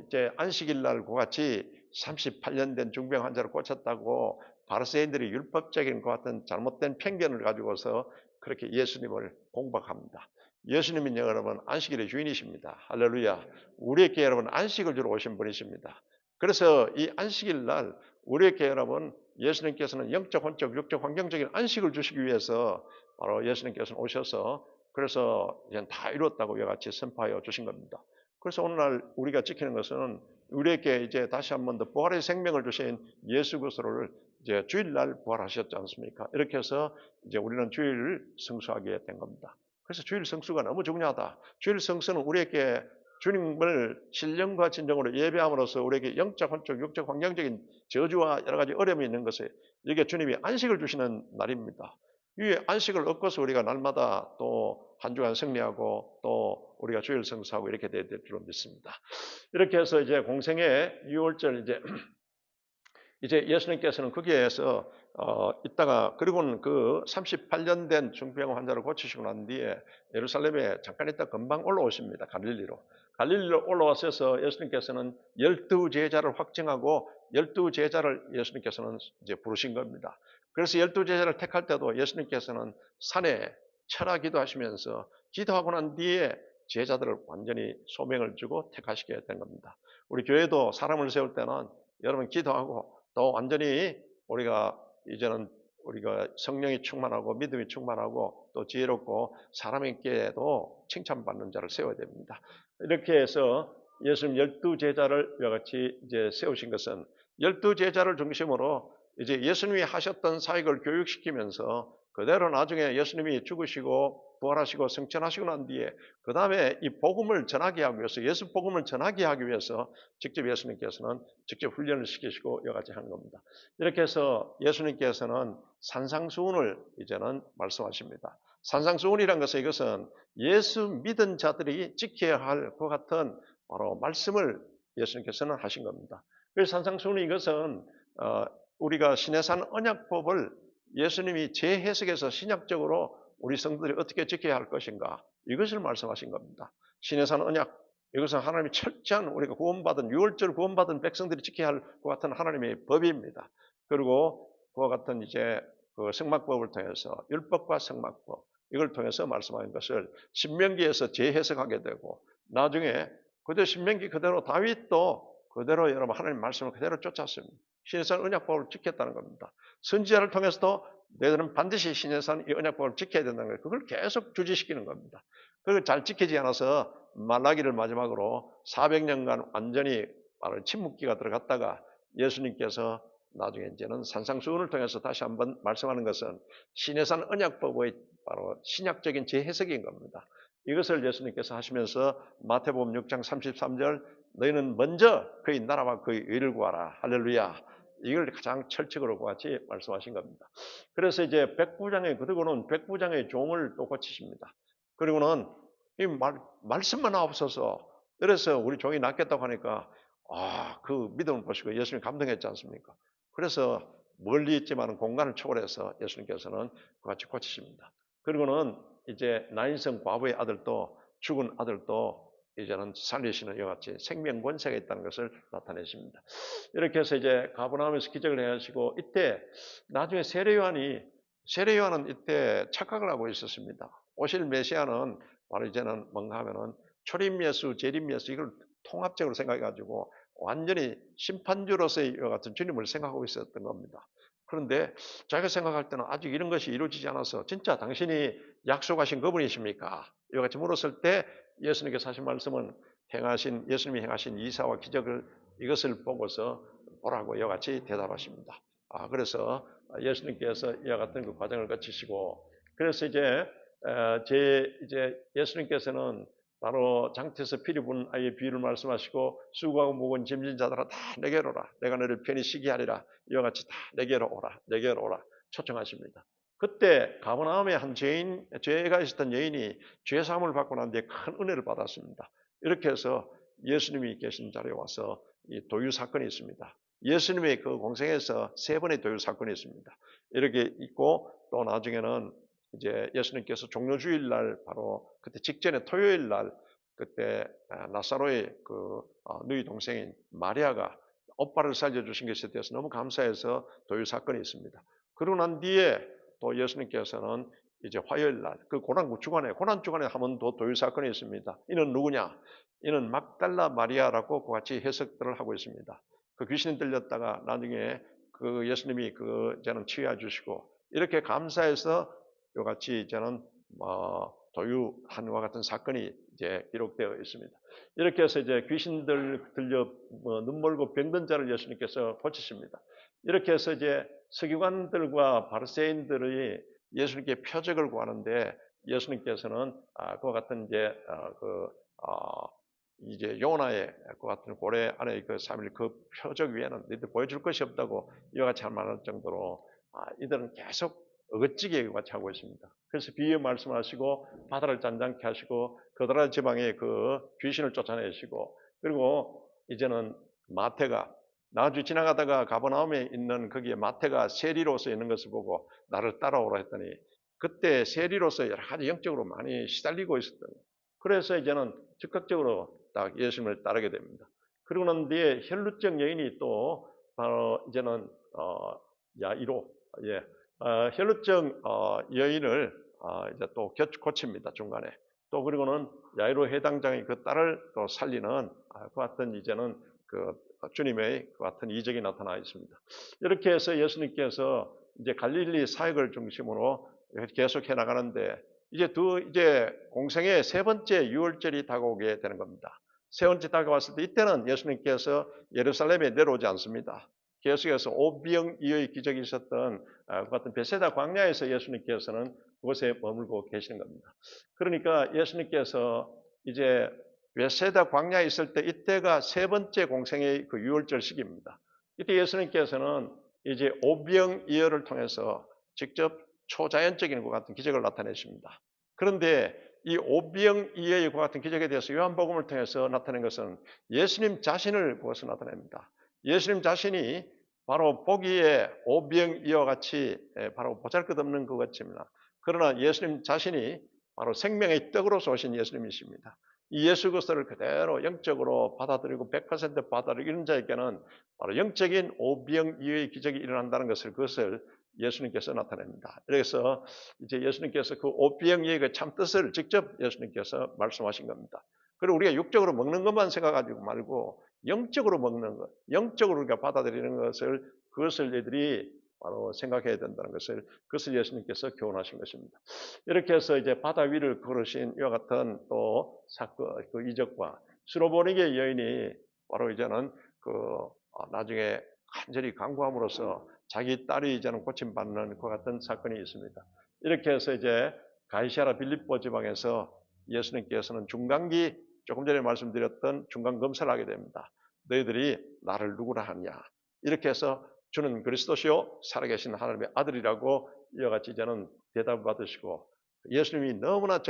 이제 안식일 날과 같이 38년 된 중병 환자를 고쳤다고 바리새인들이 율법적인 것 같은 잘못된 편견을 가지고서 그렇게 예수님을 공박합니다. 예수님은 여러분 안식일의 주인이십니다. 할렐루야. 우리에게 여러분 안식을 주러 오신 분이십니다. 그래서 이 안식일 날 우리에게 여러분 예수님께서는 영적, 혼적, 육적, 환경적인 안식을 주시기 위해서 바로 예수님께서는 오셔서 그래서 이제 다 이루었다고 이와 같이 선포하여 주신 겁니다. 그래서 오늘날 우리가 지키는 것은 우리에게 이제 다시 한 번 더 부활의 생명을 주신 예수 그리스도를 이제 주일날 부활하셨지 않습니까? 이렇게 해서 이제 우리는 주일을 성수하게 된 겁니다. 그래서 주일 성수가 너무 중요하다. 주일 성수는 우리에게 주님을 신령과 진정으로 예배함으로써 우리에게 영적, 혼적, 육적, 환경적인 저주와 여러 가지 어려움이 있는 것에 이게 주님이 안식을 주시는 날입니다. 이 안식을 얻고서 우리가 날마다 또 한 주간 승리하고 또 우리가 주일 성수하고 이렇게 될 줄로 믿습니다. 이렇게 해서 이제 공생의 유월절 이제 예수님께서는 거기에서 있다가 그리고는 그 38년 된 중병 환자를 고치시고 난 뒤에 예루살렘에 잠깐 있다 금방 올라오십니다. 갈릴리로 올라와서 예수님께서는 12제자를 확정하고 12제자를 예수님께서는 이제 부르신 겁니다. 그래서 12제자를 택할 때도 예수님께서는 산에 철학기도 하시면서 기도하고 난 뒤에 제자들을 완전히 소명을 주고 택하시게 된 겁니다. 우리 교회도 사람을 세울 때는 여러분 기도하고 또 완전히 우리가 이제는 우리가 성령이 충만하고 믿음이 충만하고 또 지혜롭고 사람에게도 칭찬받는 자를 세워야 됩니다. 이렇게 해서 예수님 12제자를 이와 같이 이제 세우신 것은 12제자를 중심으로 이제 예수님이 하셨던 사역을 교육시키면서 그대로 나중에 예수님이 죽으시고 부활하시고 승천하시고 난 뒤에 그 다음에 이 복음을 전하게 하기 위해서 예수 복음을 전하게 하기 위해서 직접 예수님께서는 직접 훈련을 시키시고 이와 같이 하는 겁니다. 이렇게 해서 예수님께서는 산상수훈을 이제는 말씀하십니다. 산상수훈이란 것은 이것은 예수 믿은 자들이 지켜야 할 것 같은 바로 말씀을 예수님께서는 하신 겁니다. 그래서 산상수훈이 이것은 우리가 신해산 언약법을 예수님이 재해석해서 신약적으로 우리 성도들이 어떻게 지켜야 할 것인가 이것을 말씀하신 겁니다. 신해산 언약 이것은 하나님이 철저한 우리가 구원받은 유월절 구원받은 백성들이 지켜야 할 것 같은 하나님의 법입니다. 그리고 그와 같은 이제 그 성막법을 통해서 율법과 성막법 이걸 통해서 말씀하는 것을 신명기에서 재해석하게 되고 나중에 그대로 신명기 그대로 다윗도 그대로 여러분 하나님 말씀을 그대로 쫓았습니다. 신해산 언약법을 지켰다는 겁니다. 선지자를 통해서도 너희들은 반드시 신해산 이 언약법을 지켜야 된다는 거예요. 그걸 계속 주지시키는 겁니다. 그걸 잘 지키지 않아서 말라기를 마지막으로 400년간 완전히 침묵기가 들어갔다가 예수님께서 나중에 이제는 산상수훈을 통해서 다시 한번 말씀하는 것은 신해산 언약법의 바로 신약적인 재해석인 겁니다. 이것을 예수님께서 하시면서 마태복음 6장 33절 너희는 먼저 그의 나라와 그의 의를 구하라. 할렐루야. 이걸 가장 철칙으로 같이 말씀하신 겁니다. 그래서 이제 그리고는 백부장의 종을 또 고치십니다. 그리고는 이 말씀만 없어서 그래서 우리 종이 낫겠다고 하니까 그 믿음을 보시고 예수님 감동했지 않습니까? 그래서 멀리 있지만 공간을 초월해서 예수님께서는 그같이 고치십니다. 그리고는 이제 나인성 과부의 아들도 죽은 아들도 이제는 살리시는 이와 같이 생명 권세가 있다는 것을 나타내십니다. 이렇게 해서 이제 가버나움에서 기적을 해하시고 이때 나중에 세례요한은 이때 착각을 하고 있었습니다. 오실 메시아는 바로 이제는 뭔가 하면은 초림 예수, 재림 예수 이걸 통합적으로 생각해가지고 완전히 심판주로서의 이와 같은 주님을 생각하고 있었던 겁니다. 그런데 자기가 생각할 때는 아직 이런 것이 이루어지지 않아서 진짜 당신이 약속하신 그분이십니까? 이와 같이 물었을 때 예수님께서 하신 말씀은 예수님이 행하신 이사와 기적을 이것을 보고서 보라고 이와 같이 대답하십니다. 그래서 예수님께서 이와 같은 그 과정을 거치시고 그래서 이제 예수님께서는 바로 장태에서 피리 부은 아이의 비유를 말씀하시고 수고하고 무거운 짐진 자들아 다 내게로 오라. 내가 너를 편히 쉬게 하리라. 이와 같이 다 내게로 오라 초청하십니다. 그때 가버나움에 한 죄가 있었던 여인이 죄 사함을 받고 난 뒤에 큰 은혜를 받았습니다. 이렇게 해서 예수님이 계신 자리에 와서 이 도유 사건이 있습니다. 예수님의 그 공생에서 3번의 도유 사건이 있습니다. 이렇게 있고 또 나중에는 이제 예수님께서 종료주일 날 바로 그때 직전에 토요일 날 그때 나사로의 누이 동생인 마리아가 오빠를 살려주신 것에 대해서 너무 감사해서 도유 사건이 있습니다. 그러고 난 뒤에 또 예수님께서는 이제 화요일 날 그 고난 주간에 한 번 더 도유 사건이 있습니다. 이는 누구냐? 이는 막달라 마리아라고 같이 해석들을 하고 있습니다. 그 귀신이 들렸다가 나중에 그 예수님이 저는 치유해 주시고 이렇게 감사해서 이같이 저는 도유한과 같은 사건이 이제 기록되어 있습니다. 이렇게 해서 이제 귀신들 들려 눈멀고 병든 자를 예수님께서 고치십니다. 이렇게 해서 이제 서기관들과 바리새인들이 예수님께 표적을 구하는데 예수님께서는 그와 같은 이제 요나의 그 같은 고래 안에 그 3일 그 표적 위에는 너희들 보여줄 것이 없다고 이와 같이 할 만할 정도로 이들은 계속 어긋지게 같이 하고 있습니다. 그래서 비유 말씀하시고 바다를 잔잔케 하시고 그드라 지방에 그 귀신을 쫓아내시고 그리고 이제는 마태가 나주 지나가다가 가버나움에 있는 거기에 마태가 세리로서 있는 것을 보고 나를 따라오라 했더니 그때 세리로서 여러 가지 영적으로 많이 시달리고 있었던 거예요. 그래서 이제는 즉각적으로 딱 예수님을 따르게 됩니다. 그리고 난 뒤에 혈루증 여인이 또 바로 이제는 야이로 혈루증 여인을 이제 또 고칩니다. 중간에. 또 그리고는 야이로 해당장의 그 딸을 또 살리는 그 같은 이제는 그 주님의 그 같은 이적이 나타나 있습니다. 이렇게 해서 예수님께서 이제 갈릴리 사역을 중심으로 계속해 나가는데 이제 공생의 3번째 유월절이 다가오게 되는 겁니다. 3번째 다가왔을 때 이때는 예수님께서 예루살렘에 내려오지 않습니다. 계속해서 오병이어의 기적이 있었던 그 같은 베세다 광야에서 예수님께서는 그곳에 머물고 계시는 겁니다. 그러니까 예수님께서 이제 베세다 광야에 있을 때 이때가 3번째 공생의 그 유월절 시기입니다. 이때 예수님께서는 이제 오병이어를 통해서 직접 초자연적인 것 같은 기적을 나타내십니다. 그런데 이 오병이어의 것 같은 기적에 대해서 요한복음을 통해서 나타낸 것은 예수님 자신을 그것을 나타냅니다. 예수님 자신이 바로 보기에 오병이어 같이 바로 보잘것없는 것 같습니다. 그러나 예수님 자신이 바로 생명의 떡으로서 오신 예수님이십니다. 이 예수 그리스도를 그대로 영적으로 받아들이고 100% 받아들이는 자에게는 바로 영적인 오병이어의 기적이 일어난다는 그것을 예수님께서 나타냅니다. 그래서 이제 예수님께서 그 오병이어의 그 참 뜻을 직접 예수님께서 말씀하신 겁니다. 그리고 우리가 육적으로 먹는 것만 생각하지 말고 영적으로 먹는 것, 영적으로 우리가 받아들이는 그것을 얘들이 바로 생각해야 된다는 그것을 예수님께서 교훈하신 것입니다. 이렇게 해서 이제 바다 위를 걸으신 이와 같은 또 사건, 그 이적과 수로보니게 여인이 바로 이제는 나중에 간절히 간구함으로써 자기 딸이 이제는 고침받는 그 같은 사건이 있습니다. 이렇게 해서 이제 가이사랴 빌립보 지방에서 예수님께서는 중간기 조금 전에 말씀드렸던 중간 검사를 하게 됩니다. 너희들이 나를 누구라 하냐? 이렇게 해서 주는 그리스도시요 살아계신 하나님의 아들이라고 이와 같이 이제는 대답을 받으시고 예수님이 너무나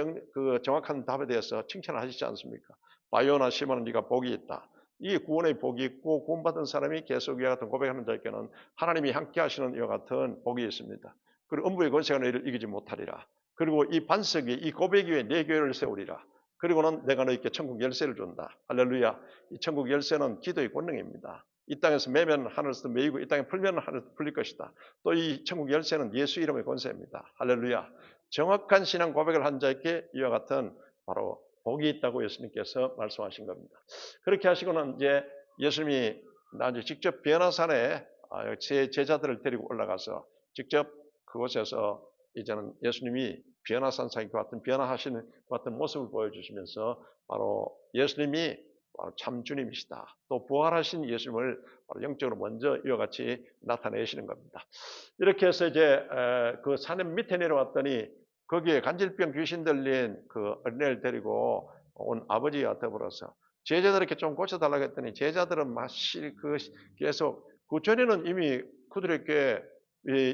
정확한 답에 대해서 칭찬을 하시지 않습니까? 바요나 시몬은 네가 복이 있다. 이게 구원의 복이 있고 구원받은 사람이 계속 이와 같은 고백하는 자에게는 하나님이 함께 하시는 이와 같은 복이 있습니다. 그리고 음부의 권세가 너희를 이기지 못하리라. 그리고 이 반석이 이 고백 위에 내 교회를 세우리라. 그리고는 내가 너희께 천국 열쇠를 준다. 할렐루야. 이 천국 열쇠는 기도의 권능입니다. 이 땅에서 매면 하늘에서 매이고 이 땅에 풀면 하늘에서 풀릴 것이다. 또 이 천국 열쇠는 예수 이름의 권세입니다. 할렐루야. 정확한 신앙 고백을 한 자에게 이와 같은 바로 복이 있다고 예수님께서 말씀하신 겁니다. 그렇게 하시고는 이제 예수님이 나중에 직접 변화산에 제 제자들을 데리고 올라가서 직접 그곳에서 이제는 예수님이 변화산상에 그 같은 변화하시는 그 같은 모습을 보여주시면서 바로 예수님이 바로 참 주님이시다. 또 부활하신 예수님을 바로 영적으로 먼저 이와 같이 나타내시는 겁니다. 이렇게 해서 이제 그 산 밑에 내려왔더니 거기에 간질병 귀신 들린 그 어린애를 데리고 온 아버지와 더불어서 제자들에게 좀 고쳐달라고 했더니 제자들은 마시 계속 그 전에는 이미 그들에게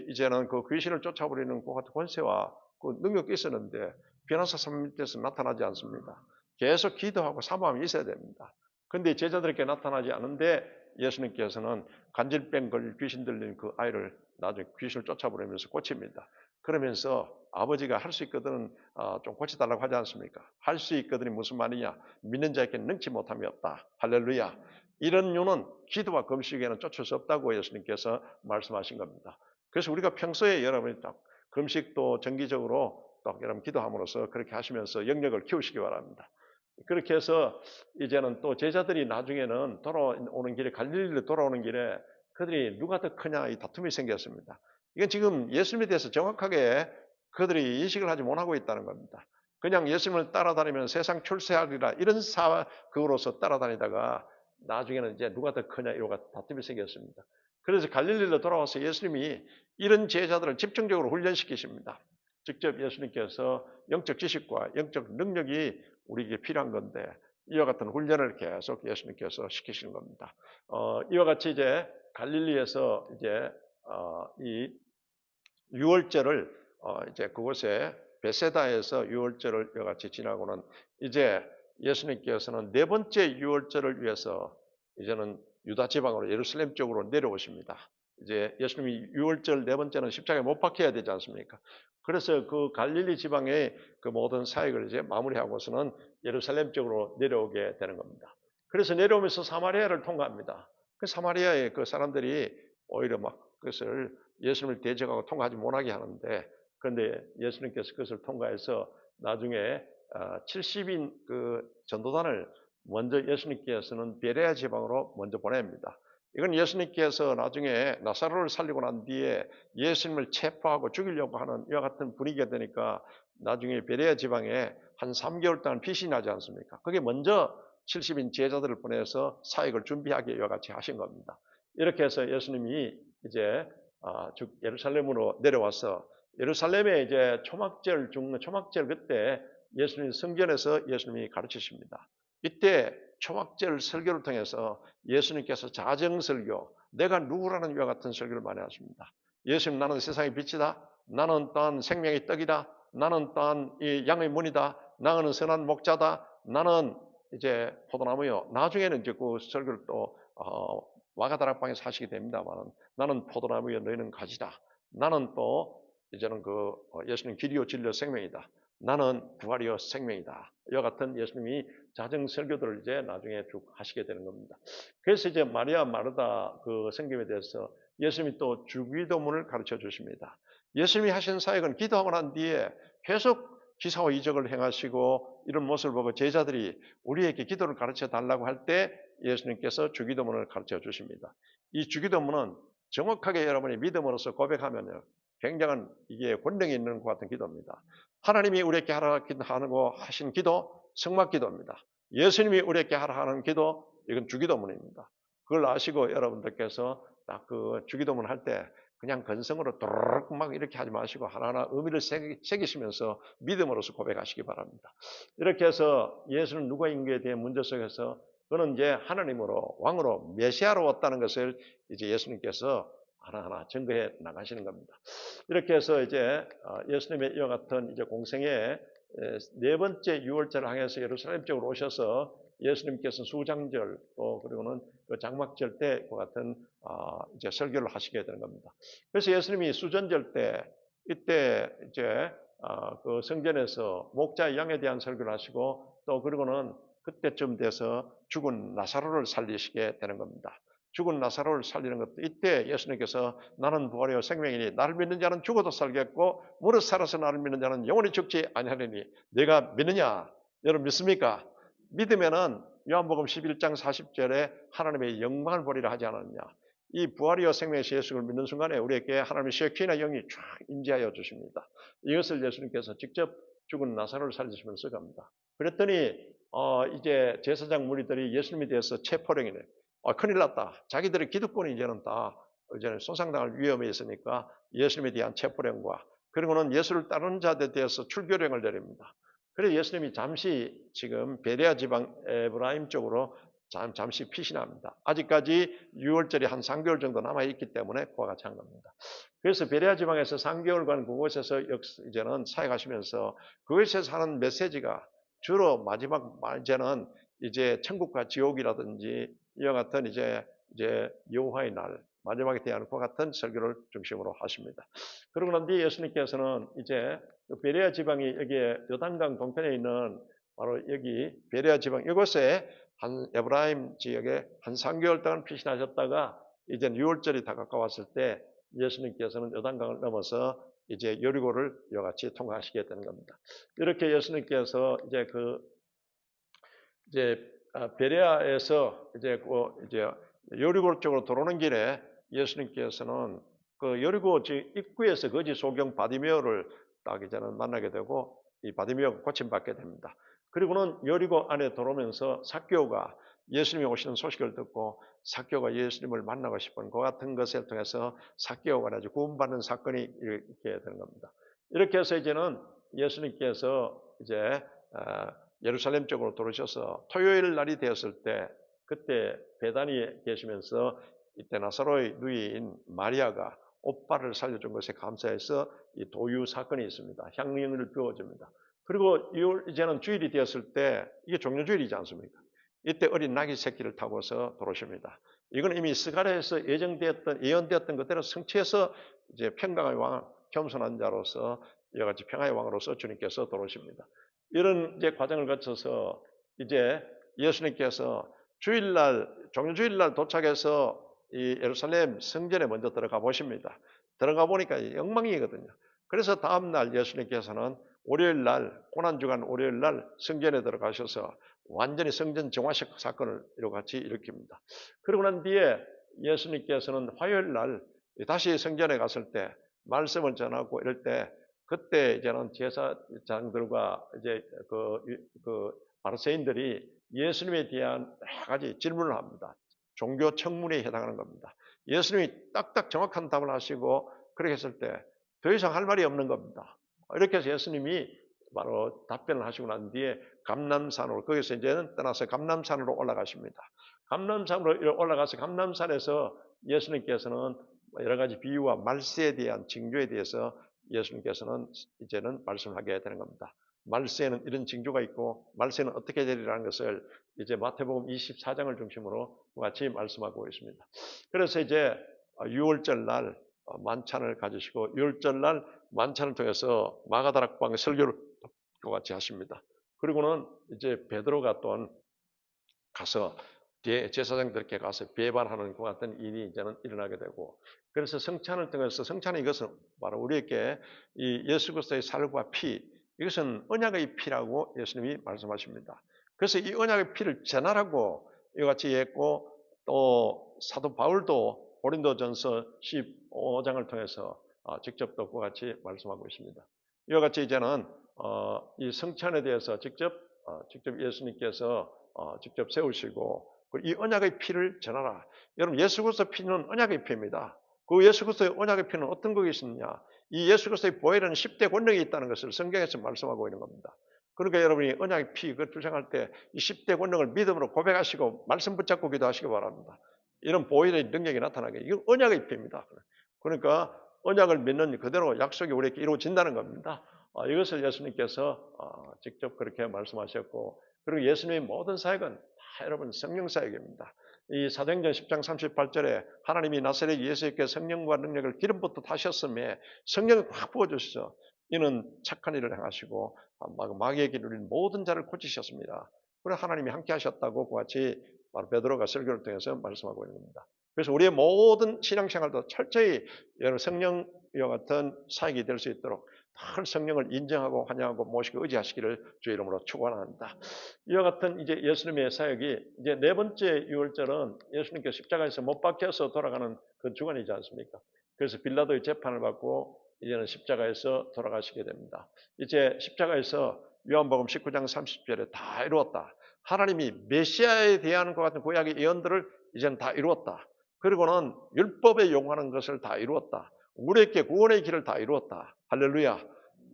이제는 그 귀신을 쫓아버리는 그 같은 권세와 그 능력이 있었는데 변호사 선밑에서 나타나지 않습니다. 계속 기도하고 사모함이 있어야 됩니다. 근데 제자들에게 나타나지 않은데 예수님께서는 간질병 걸린 귀신 들린 그 아이를 나중에 귀신을 쫓아버리면서 고칩니다. 그러면서 아버지가 할 수 있거든 좀 고쳐달라고 하지 않습니까? 할 수 있거든이 무슨 말이냐? 믿는 자에게는 능치 못함이 없다. 할렐루야. 이런 이유는 기도와 금식에는 쫓을 수 없다고 예수님께서 말씀하신 겁니다. 그래서 우리가 평소에 여러분이 딱 금식도 정기적으로 딱 여러분 기도함으로써 그렇게 하시면서 영역을 키우시기 바랍니다. 그렇게 해서 이제는 또 제자들이 나중에는 돌아오는 길에 갈릴리로 돌아오는 길에 그들이 누가 더 크냐 이 다툼이 생겼습니다. 이건 지금 예수님에 대해서 정확하게 그들이 인식을 하지 못하고 있다는 겁니다. 그냥 예수님을 따라다니면 세상 출세하리라 이런 그거로서 따라다니다가 나중에는 이제 누가 더 크냐 이런 다툼이 생겼습니다. 그래서 갈릴리로 돌아와서 예수님이 이런 제자들을 집중적으로 훈련시키십니다. 직접 예수님께서 영적 지식과 영적 능력이 우리에게 필요한 건데 이와 같은 훈련을 계속 예수님께서 시키시는 겁니다. 이와 같이 이제 갈릴리에서 이제 이 유월절을 이제 그곳에 베세다에서 유월절을 이와 같이 지나고는 이제 예수님께서는 네 번째 유월절을 위해서 이제는 유다 지방으로 예루살렘 쪽으로 내려오십니다. 이제 예수님이 유월절 네 번째는 십자가에 못 박혀야 되지 않습니까? 그래서 그 갈릴리 지방의 그 모든 사역을 이제 마무리하고서는 예루살렘 쪽으로 내려오게 되는 겁니다. 그래서 내려오면서 사마리아를 통과합니다. 그 사마리아의 그 사람들이 오히려 막 그것을 예수님을 대적하고 통과하지 못하게 하는데 그런데 예수님께서 그것을 통과해서 나중에 70인 그 전도단을 먼저 예수님께서는 베레아 지방으로 먼저 보냅니다. 이건 예수님께서 나중에 나사로를 살리고 난 뒤에 예수님을 체포하고 죽이려고 하는 이와 같은 분위기가 되니까 나중에 베레아 지방에 한 3개월 동안 빛이 나지 않습니까? 그게 먼저 70인 제자들을 보내서 사역을 준비하게 이와 같이 하신 겁니다. 이렇게 해서 예수님이 이제 예루살렘으로 내려와서 예루살렘에 이제 초막절 초막절 그때 예수님 성전에서 예수님이 가르치십니다. 이때 초막절 설교를 통해서 예수님께서 자정설교, 내가 누구라는 이와 같은 설교를 많이 하십니다. 예수님 나는 세상의 빛이다. 나는 또한 생명의 떡이다. 나는 또한 이 양의 문이다. 나는 선한 목자다. 나는 이제 포도나무요. 나중에는 이제 그 설교를 또 와가다락방에서 하시게 됩니다만 나는 포도나무여 너희는 가지다. 나는 또 이제는 그 예수님 길이요 진리요 생명이다. 나는 부활이요 생명이다. 이와 같은 예수님이 자정 설교들을 이제 나중에 쭉 하시게 되는 겁니다. 그래서 이제 마리아 마르다 그 생김에 대해서 예수님이 또 주기도문을 가르쳐 주십니다. 예수님이 하신 사역은 기도하고 난 뒤에 계속 기사와 이적을 행하시고 이런 모습을 보고 제자들이 우리에게 기도를 가르쳐 달라고 할 때 예수님께서 주기도문을 가르쳐 주십니다. 이 주기도문은 정확하게 여러분이 믿음으로써 고백하면요. 굉장한 이게 권능이 있는 것 같은 기도입니다. 하나님이 우리에게 하라 하고 하신 기도, 성막 기도입니다. 예수님이 우리에게 하라 하는 기도, 이건 주기도문입니다. 그걸 아시고 여러분들께서 딱 그 주기도문 할 때 그냥 건성으로 도르륵 막 이렇게 하지 마시고 하나하나 의미를 새기시면서 믿음으로써 고백하시기 바랍니다. 이렇게 해서 예수는 누구인가에 대한 문제 속에서 그는 이제 하나님으로 왕으로 메시아로 왔다는 것을 이제 예수님께서 하나하나 증거해 나가시는 겁니다. 이렇게 해서 이제 예수님의 이와 같은 이제 공생의 네 번째 유월절을 향해서 예루살렘 쪽으로 오셔서 예수님께서 수장절 또 그리고는 그 장막절 때 그 같은 이제 설교를 하시게 되는 겁니다. 그래서 예수님이 수전절 때 이때 이제 그 성전에서 목자 양에 대한 설교를 하시고 또 그리고는 그때쯤 돼서 죽은 나사로를 살리시게 되는 겁니다. 죽은 나사로를 살리는 것도 이때 예수님께서 나는 부활이요 생명이니 나를 믿는 자는 죽어도 살겠고 무릇 살아서 나를 믿는 자는 영원히 죽지 아니하리니 내가 믿느냐? 여러분 믿습니까? 믿으면은 요한복음 11장 40절에 하나님의 영광을 보리라 하지 않았느냐. 이 부활이요 생명이신 예수를 믿는 순간에 우리에게 하나님의 쉐키나 영이 쫙 임재하여 주십니다. 이것을 예수님께서 직접 죽은 나사로를 살리시면서 갑니다. 그랬더니 이제 제사장 무리들이 예수님에 대해서 체포령이네. 큰일 났다. 자기들의 기득권이 이제는 손상당할 위험에 있으니까 예수님에 대한 체포령과 그리고는 예수를 따르는 자들에 대해서 출교령을 내립니다. 그래서 예수님이 잠시 지금 베레아 지방 에브라임 쪽으로 잠시 피신합니다. 아직까지 6월절이 한 3개월 정도 남아있기 때문에 그와 같이 한 겁니다. 그래서 베레아 지방에서 3개월간 그곳에서 이제는 사역하시면서 그곳에서 하는 메시지가 주로 마지막 이제는 이제 천국과 지옥이라든지 이와 같은 이제 여호와의 날 마지막에 대한 그와 같은 설교를 중심으로 하십니다. 그러고 난 뒤에 예수님께서는 이제 베레아 지방이 여기에 요단강 동편에 있는 바로 여기 베레아 지방 이곳에 한 에브라임 지역에 한 3개월 동안 피신하셨다가 이제 6월절이 다 가까웠을 때 예수님께서는 요단강을 넘어서 이제 여리고를 이같이 통과하시게 되는 겁니다. 이렇게 예수님께서 이제 베레아에서 이제 여리고 쪽으로 들어오는 길에 예수님께서는 그 여리고 입구에서 거지 소경 바디메오를 딱 이제는 만나게 되고 이 바디메오가 고침받게 됩니다. 그리고는 여리고 안에 들어오면서 삭개오가 예수님이 오시는 소식을 듣고 삭개오가 예수님을 만나고 싶은 그 같은 것을 통해서 삭개오가 아주 구원받는 사건이 이렇게 되는 겁니다. 이렇게 해서 이제는 예수님께서 이제 예루살렘 쪽으로 들어오셔서 토요일 날이 되었을 때 그때 베다니에 계시면서 이때 나사로의 누이인 마리아가 오빠를 살려준 것에 감사해서 이 도유 사건이 있습니다. 향유를 부어줍니다. 그리고 이제는 주일이 되었을 때 이게 종료주일이지 않습니까? 이때 어린 나귀 새끼를 타고서 들어오십니다. 이건 이미 스가랴에서 예언되었던 그대로 성취해서 이제 평강의 왕, 겸손한 자로서 여러 가지 평화의 왕으로서 주님께서 들어오십니다. 이런 이제 과정을 거쳐서 이제 예수님께서 주일날, 종료주일날 도착해서 이 예루살렘 성전에 먼저 들어가 보십니다. 들어가 보니까 엉망이거든요. 그래서 다음날 예수님께서는 월요일날, 고난주간 월요일날 성전에 들어가셔서 완전히 성전 정화식 사건을 같이 일으킵니다. 그러고 난 뒤에 예수님께서는 화요일날 다시 성전에 갔을 때 말씀을 전하고 이럴 때 그때 이제는 제사장들과 이제 그 바리새인들이 예수님에 대한 여러 가지 질문을 합니다. 종교 청문회에 해당하는 겁니다. 예수님이 딱딱 정확한 답을 하시고 그렇게 했을 때 더 이상 할 말이 없는 겁니다. 이렇게 해서 예수님이 바로 답변을 하시고 난 뒤에 감람산으로 거기서 이제는 떠나서 감람산으로 올라가십니다. 감람산으로 올라가서 감람산에서 예수님께서는 여러 가지 비유와 말세에 대한 징조에 대해서 예수님께서는 이제는 말씀하게 되는 겁니다. 말세에는 이런 징조가 있고 말세는 어떻게 되리라는 것을 이제 마태복음 24장을 중심으로 같이 말씀하고 있습니다. 그래서 이제 6월절 날 만찬을 가지시고 6월절 날 만찬을 통해서 마가다락방 설교를 같이 하십니다. 그리고는 이제 베드로가 또 가서 제사장들께 가서 배반하는 것 같은 일이 이제는 일어나게 되고 그래서 성찬을 통해서 성찬은 이것은 바로 우리에게 이 예수 그리스도의 살과 피 이것은 언약의 피라고 예수님이 말씀하십니다. 그래서 이 언약의 피를 전하라고 이와 같이 했고 또 사도 바울도 고린도전서 15장을 통해서 직접 또 그와 같이 말씀하고 있습니다. 이와 같이 이제는 이 성찬에 대해서 직접 예수님께서 직접 세우시고 이 언약의 피를 전하라. 여러분 예수 그리스도의 피는 언약의 피입니다. 그 예수 그리스도의 언약의 피는 어떤 것이냐? 이 예수 그리스도의 보혈에는 10대 권능이 있다는 것을 성경에서 말씀하고 있는 겁니다. 그러니까 여러분이 언약의 피, 그 주장할 때 이 10대 권능을 믿음으로 고백하시고 말씀 붙잡고 기도하시기 바랍니다. 이런 보혈의 능력이 나타나게. 이건 언약의 피입니다. 그러니까 언약을 믿는 그대로 약속이 우리에게 이루어진다는 겁니다. 이것을 예수님께서 직접 그렇게 말씀하셨고 그리고 예수님의 모든 사역은 다 여러분 성령 사역입니다. 이 사도행전 10장 38절에 하나님이 나사렛 예수에게 성령과 능력을 기름부터 타셨음에 성령을 확 부어주시죠. 이는 착한 일을 행하시고 마귀에게 누린 모든 자를 고치셨습니다. 그래 하나님이 함께 하셨다고 그같이 바로 베드로가 설교를 통해서 말씀하고 있는 겁니다. 그래서 우리의 모든 신앙생활도 철저히 여러분 성령과 같은 사역이 될 수 있도록 늘 성령을 인정하고 환영하고 모시고 의지하시기를 주의 이름으로 축원합니다. 이와 같은 이제 예수님의 사역이 이제 네 번째 유월절은 예수님께서 십자가에서 못 박혀서 돌아가는 그 주간이지 않습니까? 그래서 빌라도의 재판을 받고 이제는 십자가에서 돌아가시게 됩니다. 이제 십자가에서 요한복음 19장 30절에 다 이루었다. 하나님이 메시아에 대한 것 같은 구약의 예언들을 이제는 다 이루었다. 그리고는 율법에 용하는 것을 다 이루었다. 우리에게 구원의 길을 다 이루었다. 할렐루야.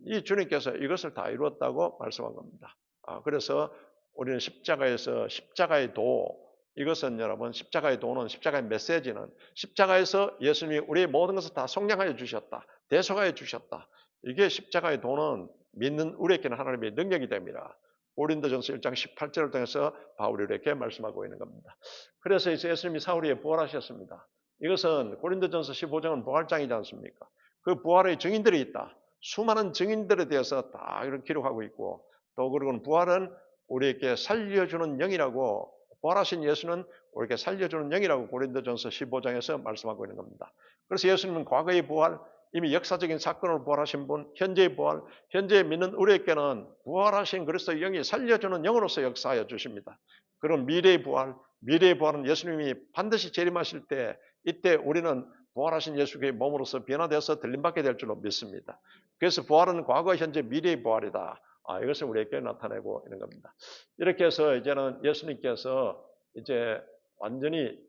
이 주님께서 이것을 다 이루었다고 말씀한 겁니다. 그래서 우리는 십자가에서 십자가의 도, 이것은 여러분 십자가의 도는 십자가의 메시지는 십자가에서 예수님이 우리의 모든 것을 다 속량하여 주셨다. 대속하여 주셨다. 이게 십자가의 도는 믿는 우리에게는 하나님의 능력이 됩니다. 고린도전서 1장 18절을 통해서 바울이 이렇게 말씀하고 있는 겁니다. 그래서 이제 예수님이 사흘 후에 부활하셨습니다. 이것은 고린도전서 15장은 부활장이지 않습니까? 그 부활의 증인들이 있다. 수많은 증인들에 대해서 다 이렇게 기록하고 있고 또 그리고는 부활은 우리에게 살려주는 영이라고 부활하신 예수는 우리에게 살려주는 영이라고 고린도전서 15장에서 말씀하고 있는 겁니다. 그래서 예수님은 과거의 부활, 이미 역사적인 사건으로 부활하신 분, 현재의 부활, 현재 믿는 우리에게는 부활하신 그리스도의 영이 살려주는 영으로서 역사하여 주십니다. 그럼 미래의 부활은 예수님이 반드시 재림하실 때 이때 우리는 부활하신 예수의 몸으로서 변화되어서 들림받게 될 줄로 믿습니다. 그래서 부활은 과거, 현재, 미래의 부활이다. 이것을 우리에게 나타내고 있는 겁니다. 이렇게 해서 이제는 예수님께서 이제 완전히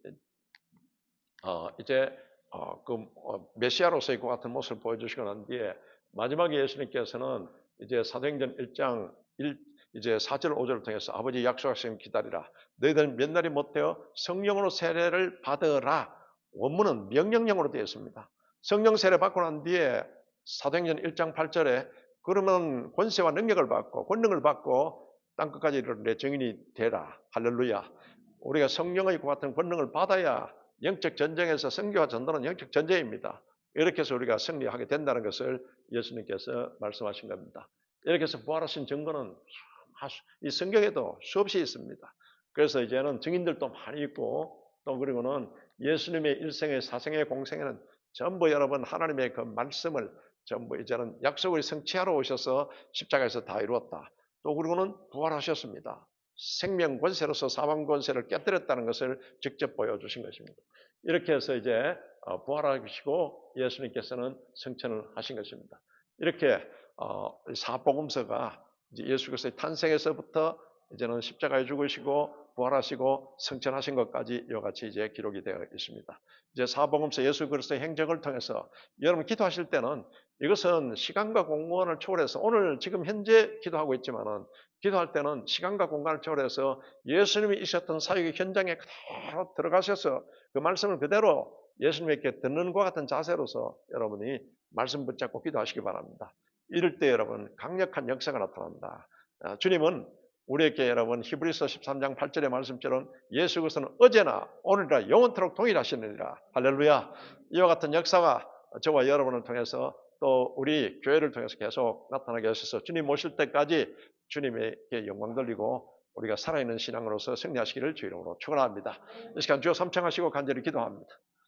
메시아로서의 그 같은 모습을 보여주시고 난 뒤에 마지막에 예수님께서는 이제 사도행전 1장 이제 4절 5절을 통해서 아버지 약속하신 기다리라. 너희들 몇 날이 못되어 성령으로 세례를 받으라. 원문은 명령형으로 되어 있습니다. 성령 세례 받고 난 뒤에 사도행전 1장 8절에 그러면 권세와 능력을 받고 권능을 받고 땅끝까지 이르는 내 증인이 되라. 할렐루야. 우리가 성령의 그 같은 권능을 받아야 영적 전쟁에서 선교와 전도는 영적 전쟁입니다. 이렇게 해서 우리가 승리하게 된다는 것을 예수님께서 말씀하신 겁니다. 이렇게 해서 부활하신 증거는 이 성경에도 수없이 있습니다. 그래서 이제는 증인들도 많이 있고 또 그리고는 예수님의 일생의 사생의 공생에는 전부 여러분 하나님의 그 말씀을 전부 이제는 약속을 성취하러 오셔서 십자가에서 다 이루었다. 또 그리고는 부활하셨습니다. 생명 권세로서 사망 권세를 깨뜨렸다는 것을 직접 보여주신 것입니다. 이렇게 해서 이제 부활하시고 예수님께서는 승천을 하신 것입니다. 이렇게 사복음서가 이제 예수 그리스도의 탄생에서부터 이제는 십자가에 죽으시고 부활하시고 승천하신 것까지 이와 같이 이제 기록이 되어 있습니다. 이제 사복음서 예수 그리스도의 행적을 통해서 여러분 기도하실 때는 이것은 시간과 공간을 초월해서 오늘 지금 현재 기도하고 있지만은 기도할 때는 시간과 공간을 초월해서 예수님이 있었던 사역의 현장에 그대로 들어가셔서 그 말씀을 그대로 예수님께 듣는 것 같은 자세로서 여러분이 말씀 붙잡고 기도하시기 바랍니다. 이럴 때 여러분 강력한 역사가 나타난다. 주님은 우리에게 여러분 히브리서 13장 8절의 말씀처럼 예수 그리스도는 어제나 오늘이라 영원토록 동일하시느니라. 할렐루야. 이와 같은 역사가 저와 여러분을 통해서 또 우리 교회를 통해서 계속 나타나게 하셔서 주님 오실 때까지 주님에게 영광 돌리고 우리가 살아있는 신앙으로서 승리하시기를 주의 이름으로 축원합니다. 이 시간 주여 삼창하시고 간절히 기도합니다.